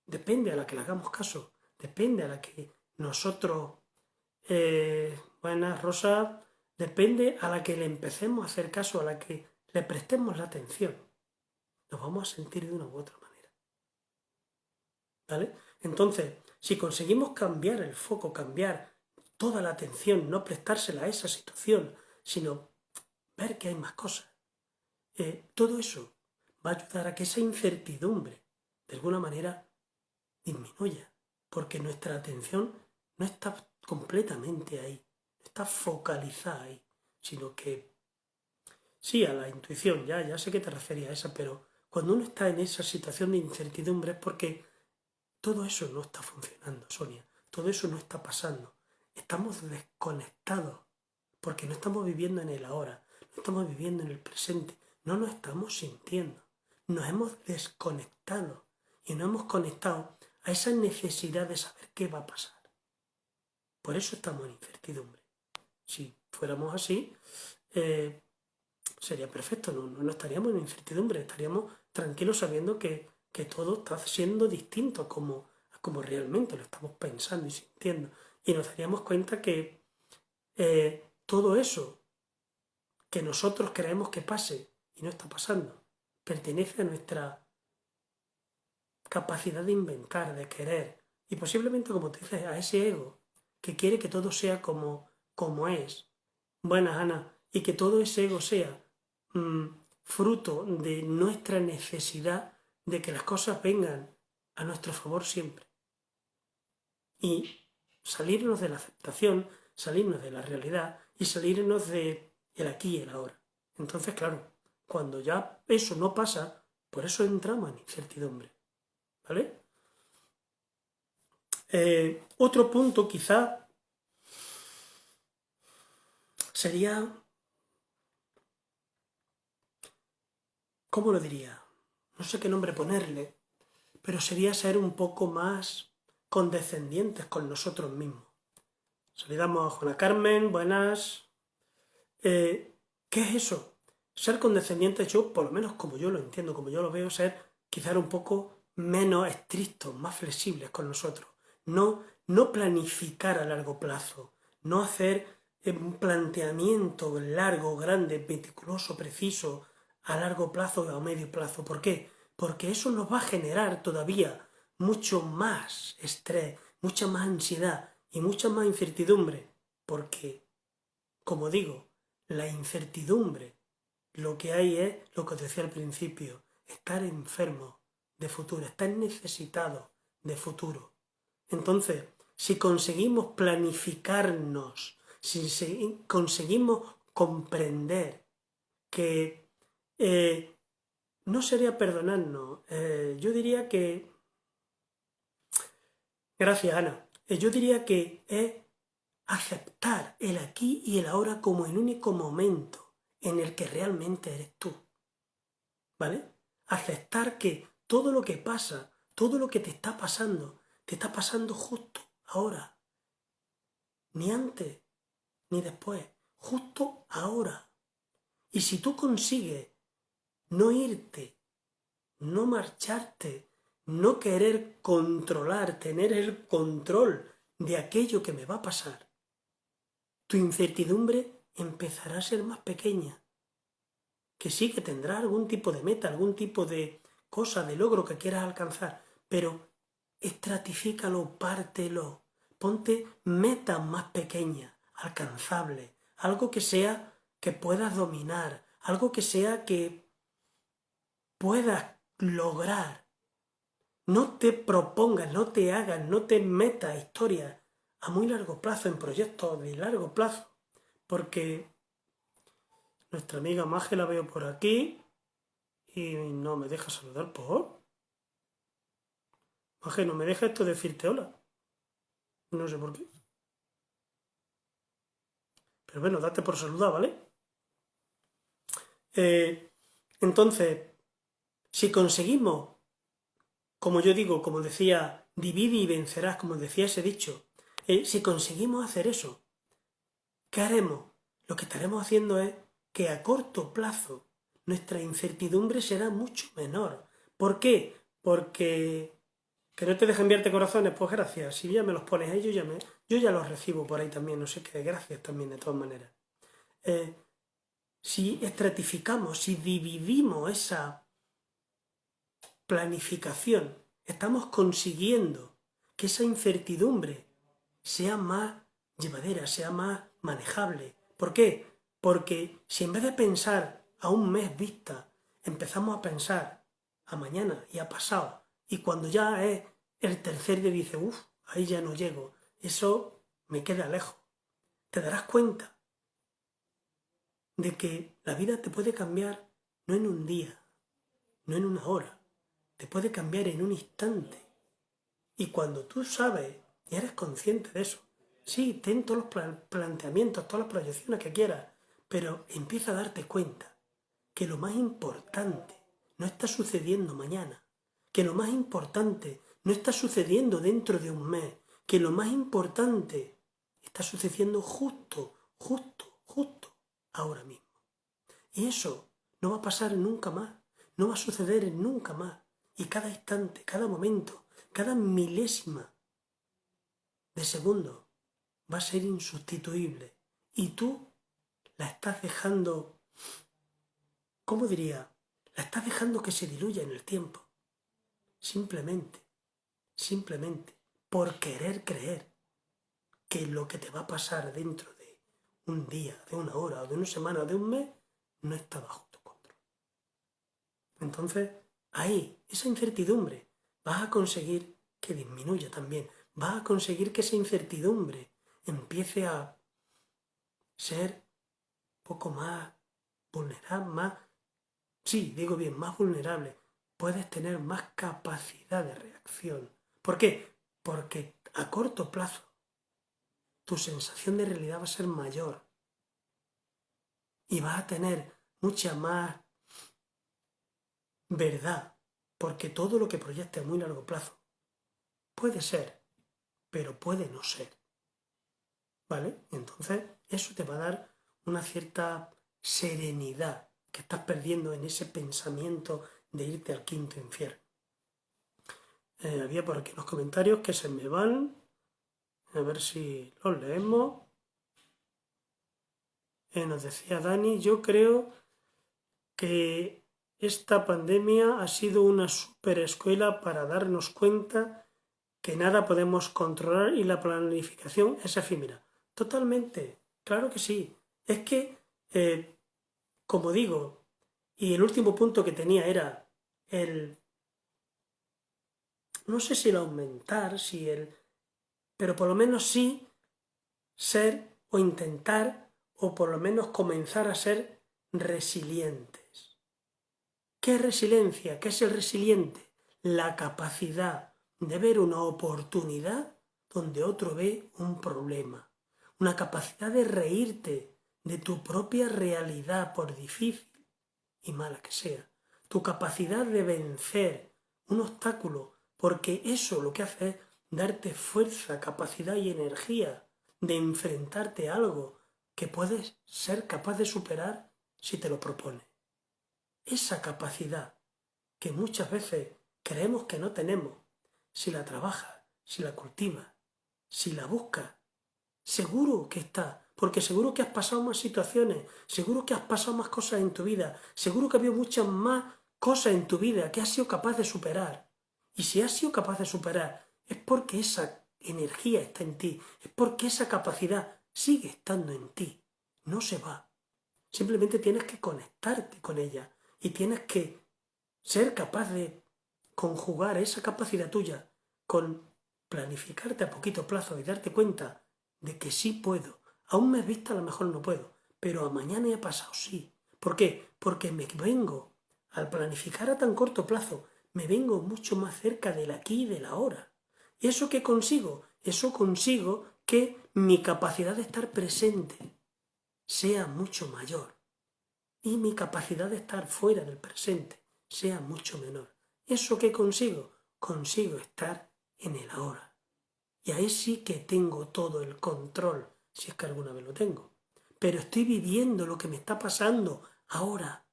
A: depende a la que le hagamos caso, depende a la que nosotros, buenas Rosa, depende a la que le empecemos a hacer caso, a la que le prestemos la atención. Nos vamos a sentir de una u otra manera. ¿Vale? Entonces, si conseguimos cambiar el foco, cambiar toda la atención, no prestársela a esa situación, sino ver que hay más cosas, todo eso va a ayudar a que esa incertidumbre, de alguna manera, disminuya, porque nuestra atención no está completamente ahí, no está focalizada ahí, sino que sí, a la intuición, ya sé que te refería a esa, pero cuando uno está en esa situación de incertidumbre es porque todo eso no está funcionando, Sonia, todo eso no está pasando, estamos desconectados, porque no estamos viviendo en el ahora, no estamos viviendo en el presente, no nos estamos sintiendo, nos hemos desconectado y no hemos conectado a esa necesidad de saber qué va a pasar. Por eso estamos en incertidumbre. Si fuéramos así, sería perfecto, no estaríamos en incertidumbre, estaríamos tranquilos sabiendo que que todo está siendo distinto a como realmente lo estamos pensando y sintiendo. Y nos daríamos cuenta que todo eso que nosotros creemos que pase y no está pasando, pertenece a nuestra capacidad de inventar, de querer. Y posiblemente, como te dices, a ese ego que quiere que todo sea como es. Buenas, Ana. Y que todo ese ego sea fruto de nuestra necesidad de que las cosas vengan a nuestro favor siempre. Y salirnos de la aceptación, salirnos de la realidad y salirnos de el aquí y el ahora. Entonces, claro, cuando ya eso no pasa, por eso entramos en incertidumbre. ¿Vale? Otro punto quizá sería, ¿cómo lo diría? No sé qué nombre ponerle, pero sería ser un poco más condescendientes con nosotros mismos. Saludamos a Juana Carmen, buenas. ¿Qué es eso? Ser condescendientes, yo, por lo menos como yo lo entiendo, como yo lo veo, ser quizá un poco menos estrictos, más flexibles con nosotros. No planificar a largo plazo, no hacer un planteamiento largo, grande, meticuloso, preciso, a largo plazo o a medio plazo. ¿Por qué? Porque eso nos va a generar todavía mucho más estrés, mucha más ansiedad y mucha más incertidumbre. Porque, como digo, la incertidumbre, lo que hay es, lo que os decía al principio, estar enfermo de futuro, estar necesitado de futuro. Entonces, si conseguimos planificarnos, si conseguimos comprender que no sería perdonarnos, yo diría que, gracias Ana, yo diría que es aceptar el aquí y el ahora como el único momento en el que realmente eres tú, ¿vale? Aceptar que todo lo que pasa, todo lo que te está pasando justo ahora, ni antes ni después, justo ahora. Y si tú consigues no irte, no marcharte, no querer controlar, tener el control de aquello que me va a pasar, tu incertidumbre empezará a ser más pequeña. Que sí, que tendrás algún tipo de meta, algún tipo de cosa, de logro que quieras alcanzar, pero estratifícalo, pártelo, ponte metas más pequeñas, alcanzables, algo que sea que puedas dominar, algo que sea que puedas lograr. No te propongas, no te hagas, no te metas historias a muy largo plazo, en proyectos de largo plazo, porque nuestra amiga Maje la veo por aquí y no me deja saludar por. Maje, no me deja esto decirte hola. No sé por qué. Pero bueno, date por saludar, ¿vale? Entonces, si conseguimos, como yo digo, como decía, divide y vencerás, como decía ese dicho, si conseguimos hacer eso, ¿qué haremos? Lo que estaremos haciendo es que a corto plazo nuestra incertidumbre será mucho menor. ¿Por qué? Porque que no te deja enviarte corazones, pues gracias. Si ya me los pones ahí, yo ya los recibo por ahí también, no sé qué, gracias también de todas maneras. Si estratificamos, si dividimos esa planificación, estamos consiguiendo que esa incertidumbre sea más llevadera, sea más manejable. ¿Por qué? Porque si en vez de pensar a un mes vista, empezamos a pensar a mañana y a pasado, y cuando ya es el tercer día dice, uff, ahí ya no llego, eso me queda lejos. Te darás cuenta de que la vida te puede cambiar no en un día, no en una hora, te puede cambiar en un instante. Y cuando tú sabes y eres consciente de eso, sí, ten todos los planteamientos, todas las proyecciones que quieras, pero empieza a darte cuenta que lo más importante no está sucediendo mañana, que lo más importante no está sucediendo dentro de un mes, que lo más importante está sucediendo justo ahora mismo. Y eso no va a pasar nunca más, no va a suceder nunca más. Y cada instante, cada momento, cada milésima de segundo va a ser insustituible. Y tú la estás dejando, ¿cómo diría? La estás dejando que se diluya en el tiempo. Simplemente, por querer creer que lo que te va a pasar dentro de un día, de una hora, o de una semana, o de un mes, no está bajo tu control. Entonces, ahí, esa incertidumbre, vas a conseguir que disminuya también. Vas a conseguir que esa incertidumbre empiece a ser un poco más vulnerable, digo bien, más vulnerable. Puedes tener más capacidad de reacción. ¿Por qué? Porque a corto plazo tu sensación de realidad va a ser mayor y vas a tener mucha más verdad, porque todo lo que proyectes a muy largo plazo puede ser, pero puede no ser, ¿vale? Entonces eso te va a dar una cierta serenidad que estás perdiendo en ese pensamiento de irte al quinto infierno. Había por aquí unos comentarios que se me van, a ver si los leemos. Nos decía Dani, yo creo que esta pandemia ha sido una super escuela para darnos cuenta que nada podemos controlar y la planificación es efímera. Totalmente, claro que sí. Es que, como digo, y el último punto que tenía era el, no sé si el aumentar, pero por lo menos sí ser o intentar o por lo menos comenzar a ser resilientes. ¿Qué es resiliencia? ¿Qué es el resiliente? La capacidad de ver una oportunidad donde otro ve un problema. Una capacidad de reírte de tu propia realidad, por difícil y mala que sea. Tu capacidad de vencer un obstáculo, porque eso lo que hace es darte fuerza, capacidad y energía de enfrentarte a algo que puedes ser capaz de superar si te lo propones. Esa capacidad que muchas veces creemos que no tenemos, si la trabajas, si la cultivas, si la buscas, seguro que está, porque seguro que has pasado más situaciones, seguro que has pasado más cosas en tu vida, seguro que ha habido muchas más cosas en tu vida que has sido capaz de superar. Y si has sido capaz de superar, es porque esa energía está en ti, es porque esa capacidad sigue estando en ti, no se va. Simplemente tienes que conectarte con ella y tienes que ser capaz de conjugar esa capacidad tuya con planificarte a poquito plazo y darte cuenta de que sí puedo. A un mes vista a lo mejor no puedo, pero a mañana y a pasado sí. ¿Por qué? Porque me vengo, al planificar a tan corto plazo, me vengo mucho más cerca del aquí y del ahora. ¿Y eso qué consigo? Eso consigo que mi capacidad de estar presente sea mucho mayor y mi capacidad de estar fuera del presente sea mucho menor. ¿Eso qué consigo? Consigo estar en el ahora. Y ahí sí que tengo todo el control, si es que alguna vez lo tengo. Pero estoy viviendo lo que me está pasando ahora.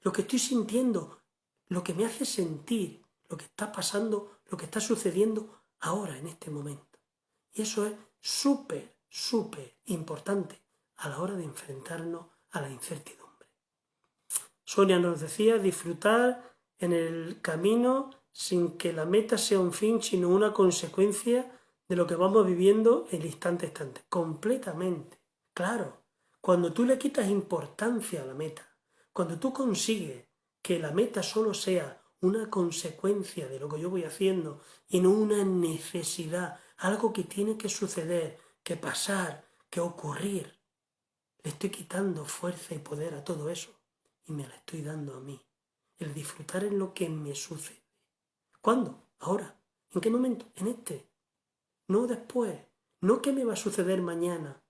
A: Lo que estoy sintiendo, lo que me hace sentir, lo que está pasando, lo que está sucediendo ahora, en este momento. Y eso es súper importante a la hora de enfrentarnos a la incertidumbre. Sonia nos decía disfrutar en el camino sin que la meta sea un fin, sino una consecuencia de lo que vamos viviendo el instante. Completamente. Claro, cuando tú le quitas importancia a la meta, cuando tú consigues que la meta solo sea una consecuencia de lo que yo voy haciendo y no una necesidad, algo que tiene que suceder, que pasar, que ocurrir, le estoy quitando fuerza y poder a todo eso y me la estoy dando a mí. El disfrutar en lo que me sucede. ¿Cuándo? Ahora. ¿En qué momento? En este. No después. No qué me va a suceder mañana.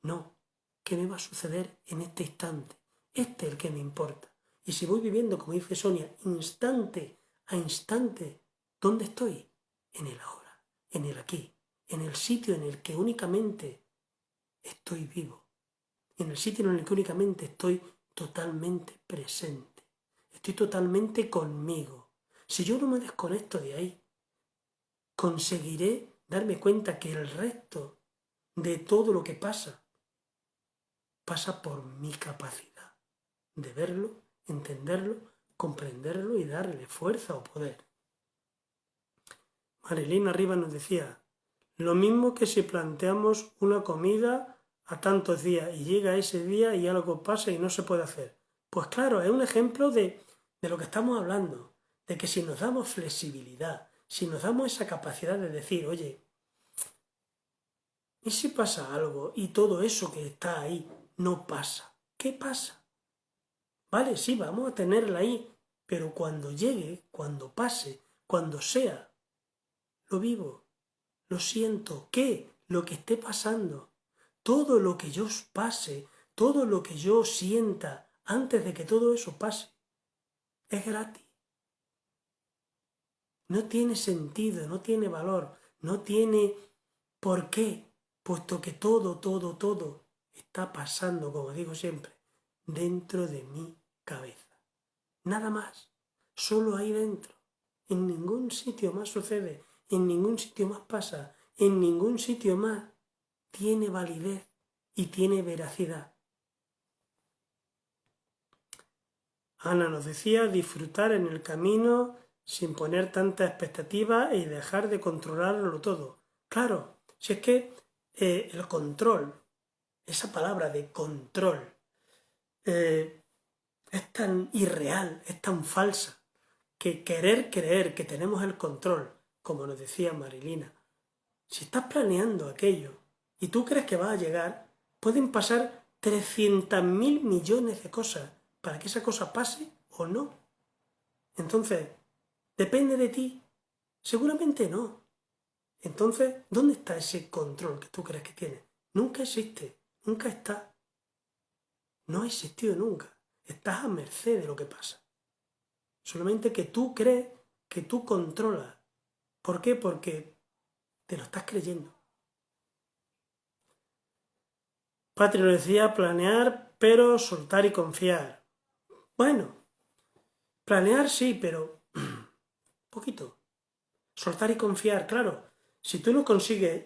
A: No. ¿Qué me va a suceder en este instante? Este es el que me importa. Y si voy viviendo, como dice Sonia, instante a instante, ¿dónde estoy? En el ahora, en el aquí, en el sitio en el que únicamente estoy vivo, en el sitio en el que únicamente estoy totalmente presente. Estoy totalmente conmigo. Si yo no me desconecto de ahí, conseguiré darme cuenta que el resto de todo lo que pasa por mi capacidad de verlo, entenderlo, comprenderlo y darle fuerza o poder. Marilyn arriba nos decía, lo mismo que si planteamos una comida a tantos días y llega ese día y algo pasa y no se puede hacer. Pues claro, es un ejemplo de lo que estamos hablando, de que si nos damos flexibilidad, si nos damos esa capacidad de decir, oye, ¿y si pasa algo y todo eso que está ahí no pasa? ¿Qué pasa? Vale, sí, vamos a tenerla ahí, pero cuando llegue, cuando pase, cuando sea, lo vivo, lo siento, ¿qué? Lo que esté pasando. Todo lo que yo pase, todo lo que yo sienta antes de que todo eso pase, es gratis. No tiene sentido, no tiene valor, no tiene por qué, puesto que todo está pasando, como digo siempre, dentro de mi cabeza. Nada más, solo ahí dentro. En ningún sitio más sucede, en ningún sitio más pasa, en ningún sitio más tiene validez y tiene veracidad. Ana nos decía disfrutar en el camino sin poner tanta expectativa y dejar de controlarlo todo. Claro, si es que el control, esa palabra de control, es tan irreal, es tan falsa, que querer creer que tenemos el control, como nos decía Marilina, si estás planeando aquello y tú crees que va a llegar, pueden pasar 300.000 millones de cosas para que esa cosa pase o no. Entonces, ¿depende de ti? Seguramente no. Entonces, ¿dónde está ese control que tú crees que tienes? Nunca existe, nunca está. No ha existido nunca. Estás a merced de lo que pasa. Solamente que tú crees que tú controlas. ¿Por qué? Porque te lo estás creyendo. Patri lo decía, planear, pero soltar y confiar. Bueno, planear sí, pero poquito. Soltar y confiar, claro. Si tú no consigues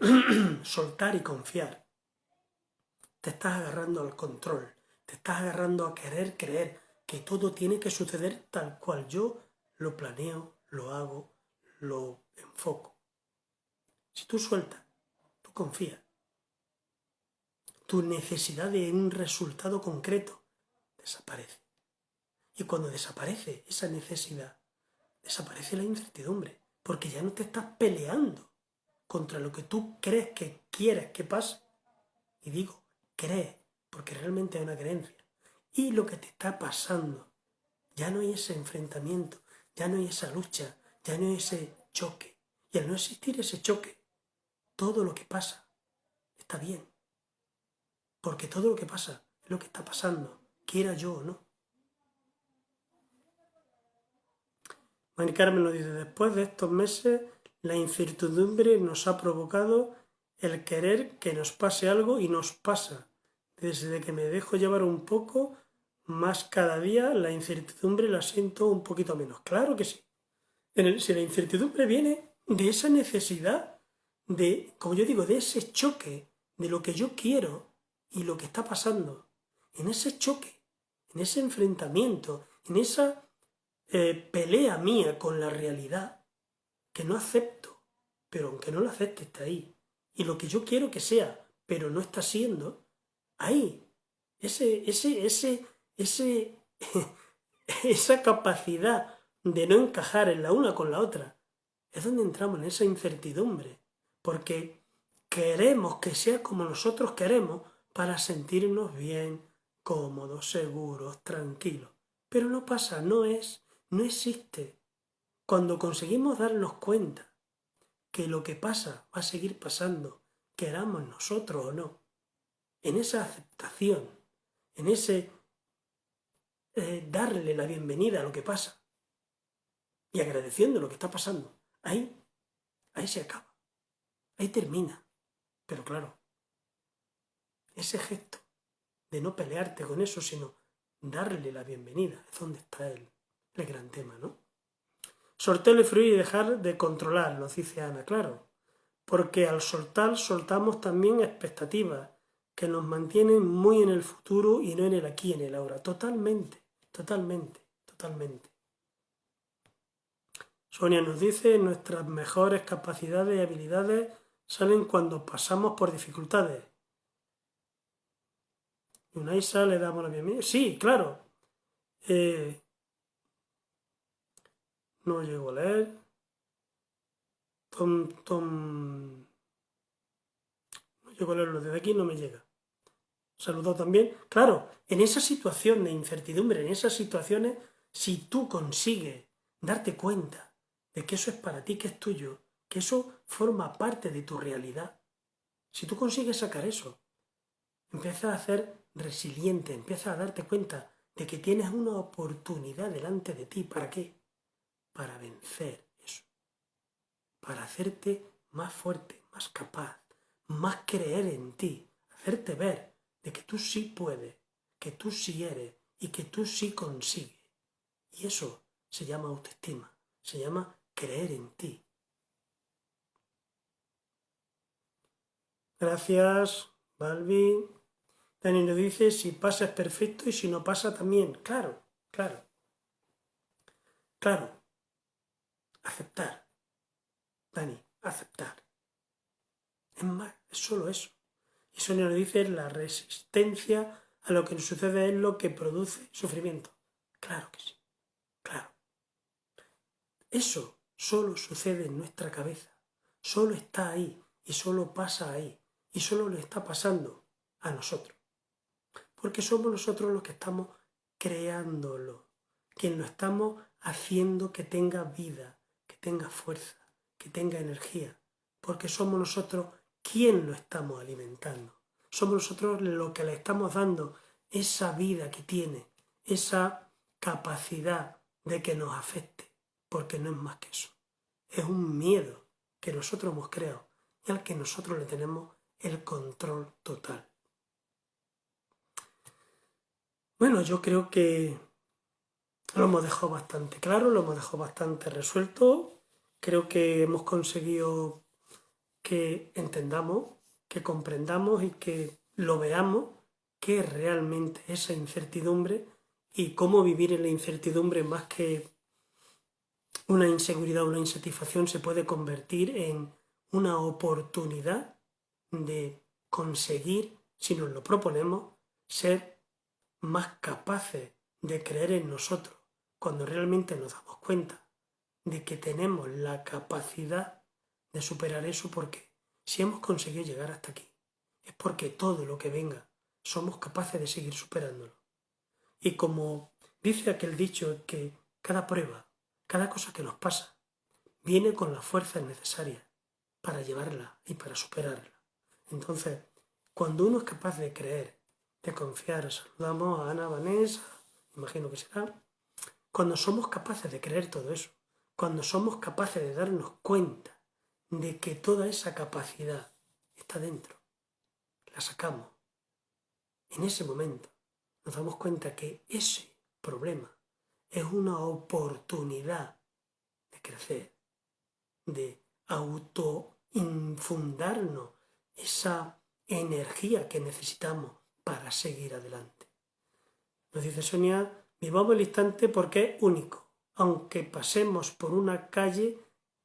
A: soltar y confiar, te estás agarrando al control, te estás agarrando a querer creer que todo tiene que suceder tal cual yo lo planeo, lo hago, lo enfoco. Si tú sueltas, tú confías, tu necesidad de un resultado concreto desaparece. Y cuando desaparece esa necesidad, desaparece la incertidumbre, porque ya no te estás peleando contra lo que tú crees que quieres que pase. Y digo, crees, porque realmente es una creencia. Y lo que te está pasando, ya no hay ese enfrentamiento, ya no hay esa lucha, ya no hay ese choque. Y al no existir ese choque, todo lo que pasa está bien. Porque todo lo que pasa es lo que está pasando, quiera yo o no. Mari Carmen nos dice, después de estos meses, la incertidumbre nos ha provocado el querer que nos pase algo y nos pasa. Desde que me dejo llevar un poco más cada día, la incertidumbre la siento un poquito menos. Claro que sí. Si la incertidumbre viene de esa necesidad, de, como yo digo, de ese choque, de lo que yo quiero y lo que está pasando, en ese choque, en ese enfrentamiento, en esa pelea mía con la realidad que no acepto, pero aunque no lo acepte está ahí. Y lo que yo quiero que sea, pero no está siendo, ahí. Esa capacidad de no encajar en la una con la otra, es donde entramos en esa incertidumbre, porque queremos que sea como nosotros queremos para sentirnos bien, cómodos, seguros, tranquilos. Pero no pasa, no es, no existe. Cuando conseguimos darnos cuenta que lo que pasa va a seguir pasando, queramos nosotros o no, en esa aceptación, en ese darle la bienvenida a lo que pasa y agradeciendo lo que está pasando, ahí se acaba, ahí termina. Pero claro, ese gesto de no pelearte con eso, sino darle la bienvenida, es donde está el gran tema, ¿no? Soltar el fluir y dejar de controlar, nos dice Ana, claro. Porque al soltar, soltamos también expectativas que nos mantienen muy en el futuro y no en el aquí, en el ahora. Totalmente, totalmente, totalmente. Sonia nos dice, nuestras mejores capacidades y habilidades salen cuando pasamos por dificultades. Yunaisa, le damos la bienvenida. Sí, claro. No llego a leer. No llego a leerlo desde aquí, no me llega. Saludo también. Claro, en esa situación de incertidumbre, en esas situaciones, si tú consigues darte cuenta de que eso es para ti, que es tuyo, que eso forma parte de tu realidad, si tú consigues sacar eso, empiezas a ser resiliente, empiezas a darte cuenta de que tienes una oportunidad delante de ti. ¿Para qué? Para vencer eso, para hacerte más fuerte, más capaz, más creer en ti, hacerte ver de que tú sí puedes, que tú sí eres y que tú sí consigues. Y eso se llama autoestima, se llama creer en ti. Gracias, Balbi. Dani nos dice, si pasa es perfecto y si no pasa también. Claro, claro, claro. Aceptar, Dani, aceptar. Es más, es solo eso. Y Sonia nos dice, la resistencia a lo que nos sucede es lo que produce sufrimiento. Claro que sí, claro. Eso solo sucede en nuestra cabeza, solo está ahí y solo pasa ahí y solo le está pasando a nosotros. Porque somos nosotros los que estamos creándolo, quien lo estamos haciendo que tenga vida, que tenga fuerza, que tenga energía, porque somos nosotros quien lo estamos alimentando. Somos nosotros lo que le estamos dando esa vida que tiene, esa capacidad de que nos afecte, porque no es más que eso. Es un miedo que nosotros hemos creado y al que nosotros le tenemos el control total. Bueno, yo creo que lo hemos dejado bastante claro, lo hemos dejado bastante resuelto. Creo que hemos conseguido que entendamos, que comprendamos y que lo veamos qué es realmente esa incertidumbre y cómo vivir en la incertidumbre más que una inseguridad o una insatisfacción se puede convertir en una oportunidad de conseguir, si nos lo proponemos, ser más capaces de creer en nosotros cuando realmente nos damos cuenta de que tenemos la capacidad de superar eso, porque si hemos conseguido llegar hasta aquí es porque todo lo que venga somos capaces de seguir superándolo. Y como dice aquel dicho, que cada prueba, cada cosa que nos pasa, viene con las fuerzas necesarias para llevarla y para superarla. Entonces, cuando uno es capaz de creer, de confiar, saludamos a Ana, Vanessa, imagino que será, cuando somos capaces de creer todo eso, cuando somos capaces de darnos cuenta de que toda esa capacidad está dentro, la sacamos, en ese momento nos damos cuenta que ese problema es una oportunidad de crecer, de autoinfundarnos esa energía que necesitamos para seguir adelante. Nos dice Sonia, vivamos el instante porque es único. Aunque pasemos por una calle,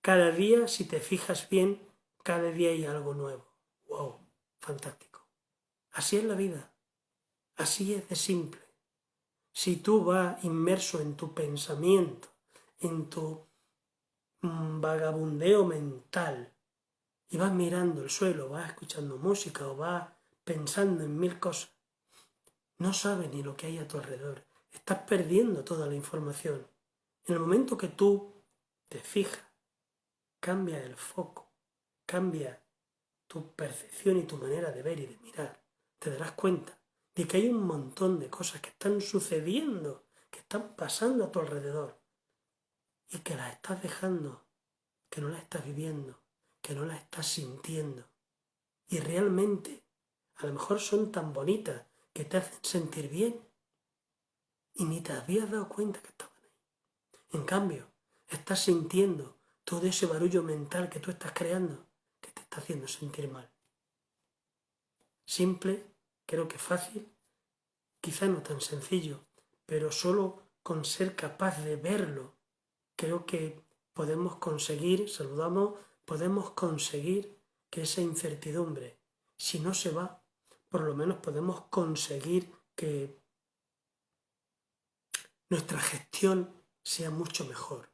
A: cada día, si te fijas bien, cada día hay algo nuevo. ¡Wow! Fantástico. Así es la vida. Así es de simple. Si tú vas inmerso en tu pensamiento, en tu vagabundeo mental, y vas mirando el suelo, vas escuchando música o vas pensando en mil cosas, no sabes ni lo que hay a tu alrededor. Estás perdiendo toda la información. En el momento que tú te fijas, cambia el foco, cambia tu percepción y tu manera de ver y de mirar, te darás cuenta de que hay un montón de cosas que están sucediendo, que están pasando a tu alrededor y que las estás dejando, que no las estás viviendo, que no las estás sintiendo. Y realmente, a lo mejor son tan bonitas que te hacen sentir bien y ni te habías dado cuenta que estaban ahí. En cambio, estás sintiendo todo ese barullo mental que tú estás creando, que te está haciendo sentir mal. Simple, creo que fácil, quizá no tan sencillo, pero solo con ser capaz de verlo, creo que podemos conseguir, podemos conseguir que esa incertidumbre, si no se va, por lo menos podemos conseguir que nuestra gestión sea mucho mejor.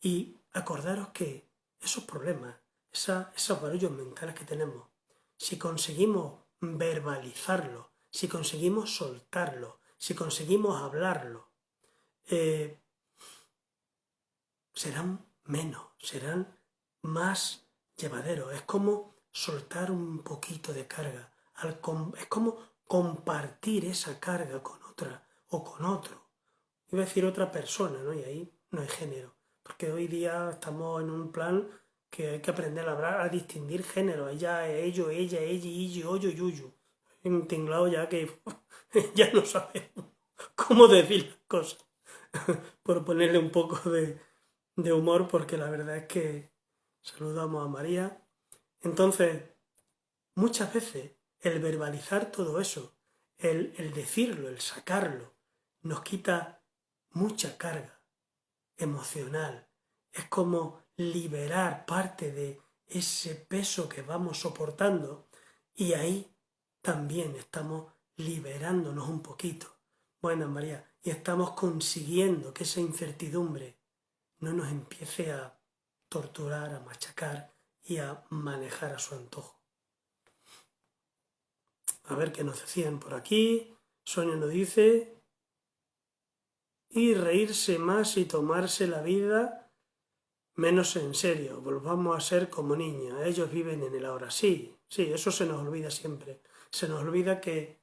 A: Y acordaros que esos problemas, esos barullos mentales que tenemos, si conseguimos verbalizarlo, si conseguimos soltarlo, si conseguimos hablarlo, serán menos, serán más llevaderos. Es como soltar un poquito de carga, es como compartir esa carga con otra o con otro. Iba a decir otra persona, ¿no? Y ahí no hay género, porque hoy día estamos en un plan que hay que aprender a hablar, a distinguir género. Ella, ello, ella, yo, yuyu. Hay un tinglado ya que ya no sabemos cómo decir las cosas, por ponerle un poco de humor, porque la verdad es que saludamos a María. Entonces, muchas veces el verbalizar todo eso, el decirlo, el sacarlo, nos quita mucha carga emocional. Es como liberar parte de ese peso que vamos soportando y ahí también estamos liberándonos un poquito. Bueno, María, y estamos consiguiendo que esa incertidumbre no nos empiece a torturar, a machacar y a manejar a su antojo. A ver qué nos decían por aquí. Sonia nos dice, y reírse más y tomarse la vida menos en serio. Volvamos a ser como niños. Ellos viven en el ahora. Sí, eso se nos olvida siempre. Se nos olvida que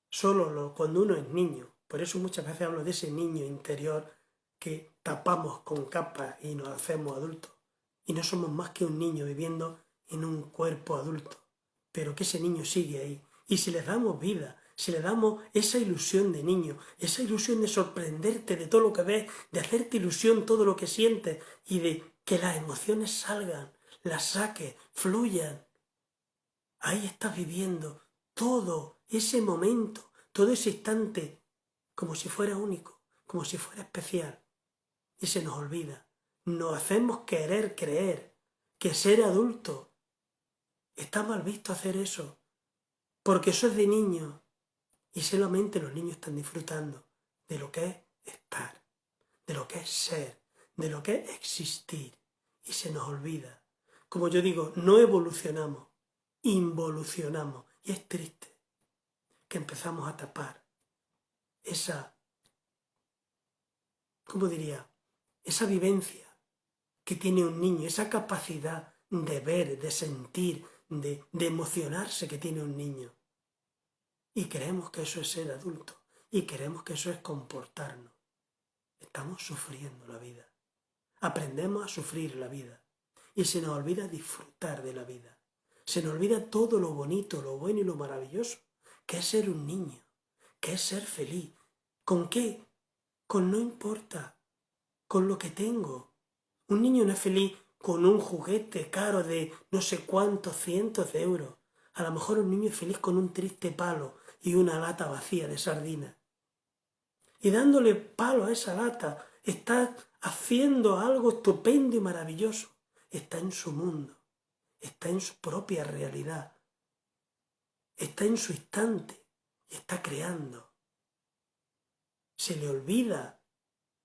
A: solo cuando uno es niño, por eso muchas veces hablo de ese niño interior que tapamos con capas y nos hacemos adultos. Y no somos más que un niño viviendo en un cuerpo adulto. Pero que ese niño sigue ahí. Y si le damos vida, si le damos esa ilusión de niño, esa ilusión de sorprenderte de todo lo que ves, de hacerte ilusión todo lo que sientes y de que las emociones salgan, las saques, fluyan. Ahí estás viviendo todo ese momento, todo ese instante, como si fuera único, como si fuera especial. Y se nos olvida. Nos hacemos querer creer que ser adulto está mal visto hacer eso, porque eso es de niños. Y solamente los niños están disfrutando de lo que es estar, de lo que es ser, de lo que es existir. Y se nos olvida. Como yo digo, no evolucionamos, involucionamos. Y es triste que empezamos a tapar esa, ¿cómo diría? Esa vivencia que tiene un niño, esa capacidad de ver, de sentir, de emocionarse que tiene un niño. Y creemos que eso es ser adulto. Y creemos que eso es comportarnos. Estamos sufriendo la vida. Aprendemos a sufrir la vida. Y se nos olvida disfrutar de la vida. Se nos olvida todo lo bonito, lo bueno y lo maravilloso, que es ser un niño, que es ser feliz. ¿Con qué? Con no importa, con lo que tengo. Un niño no es feliz con un juguete caro de no sé cuántos cientos de euros. A lo mejor un niño es feliz con un triste palo y una lata vacía de sardinas. Y dándole palo a esa lata, está haciendo algo estupendo y maravilloso. Está en su mundo, está en su propia realidad, está en su instante y está creando. Se le olvida,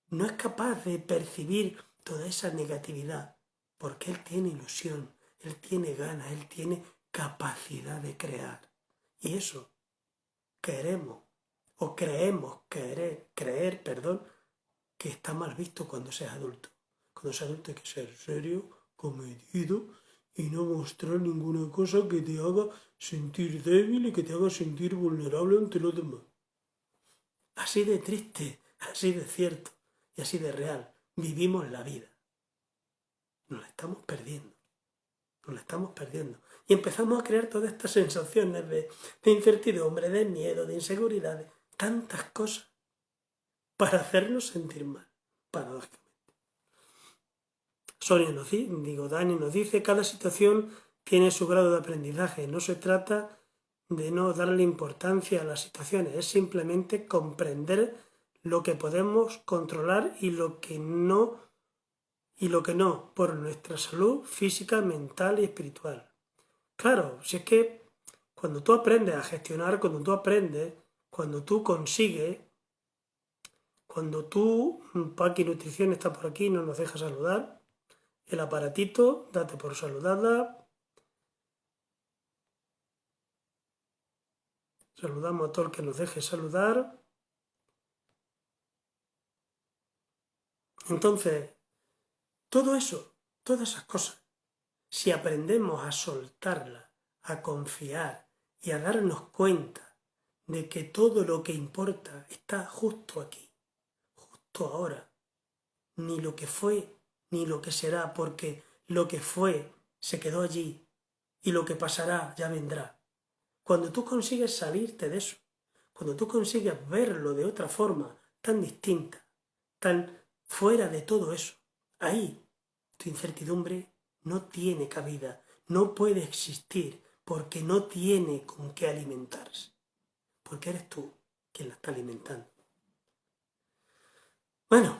A: no es capaz de percibir toda esa negatividad, porque él tiene ilusión, él tiene ganas, él tiene capacidad de crear. Y eso queremos o creemos creer, que está mal visto cuando seas adulto. Cuando seas adulto hay que ser serio, comedido y no mostrar ninguna cosa que te haga sentir débil y que te haga sentir vulnerable ante los demás. Así de triste, así de cierto y así de real vivimos la vida. Nos la estamos perdiendo. Nos la estamos perdiendo. Y empezamos a crear todas estas sensaciones de incertidumbre, de miedo, de inseguridad, de tantas cosas para hacernos sentir mal, paradójicamente. Dani nos dice, cada situación tiene su grado de aprendizaje. No se trata de no darle importancia a las situaciones, es simplemente comprender lo que podemos controlar y lo que no, por nuestra salud física, mental y espiritual. Claro, si es que cuando tú aprendes a gestionar, cuando tú consigues, Paqui Nutrición está por aquí, no nos deja saludar, el aparatito, date por saludada. Saludamos a todo el que nos deje saludar. Entonces, todo eso, todas esas cosas, si aprendemos a soltarlas, a confiar y a darnos cuenta de que todo lo que importa está justo aquí, justo ahora, ni lo que fue, ni lo que será, porque lo que fue se quedó allí y lo que pasará ya vendrá. Cuando tú consigues salirte de eso, cuando tú consigues verlo de otra forma, tan distinta, tan fuera de todo eso, ahí tu incertidumbre no tiene cabida, no puede existir, porque no tiene con qué alimentarse, porque eres tú quien la está alimentando. Bueno,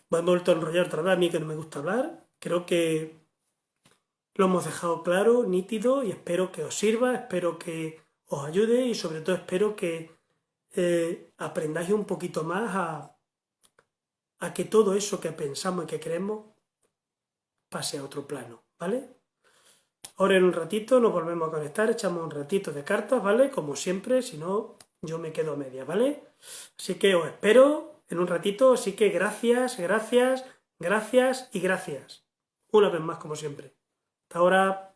A: me he vuelto a enrollar otra vez, a mí que no me gusta hablar, creo que lo hemos dejado claro, nítido, y espero que os sirva, espero que os ayude y sobre todo espero que aprendáis un poquito más a que todo eso que pensamos y que creemos pase a otro plano, ¿vale? Ahora en un ratito nos volvemos a conectar, echamos un ratito de cartas, ¿vale? Como siempre, si no, yo me quedo a media, ¿vale? Así que os espero en un ratito, así que gracias, gracias, gracias y gracias. Una vez más, como siempre. Hasta ahora.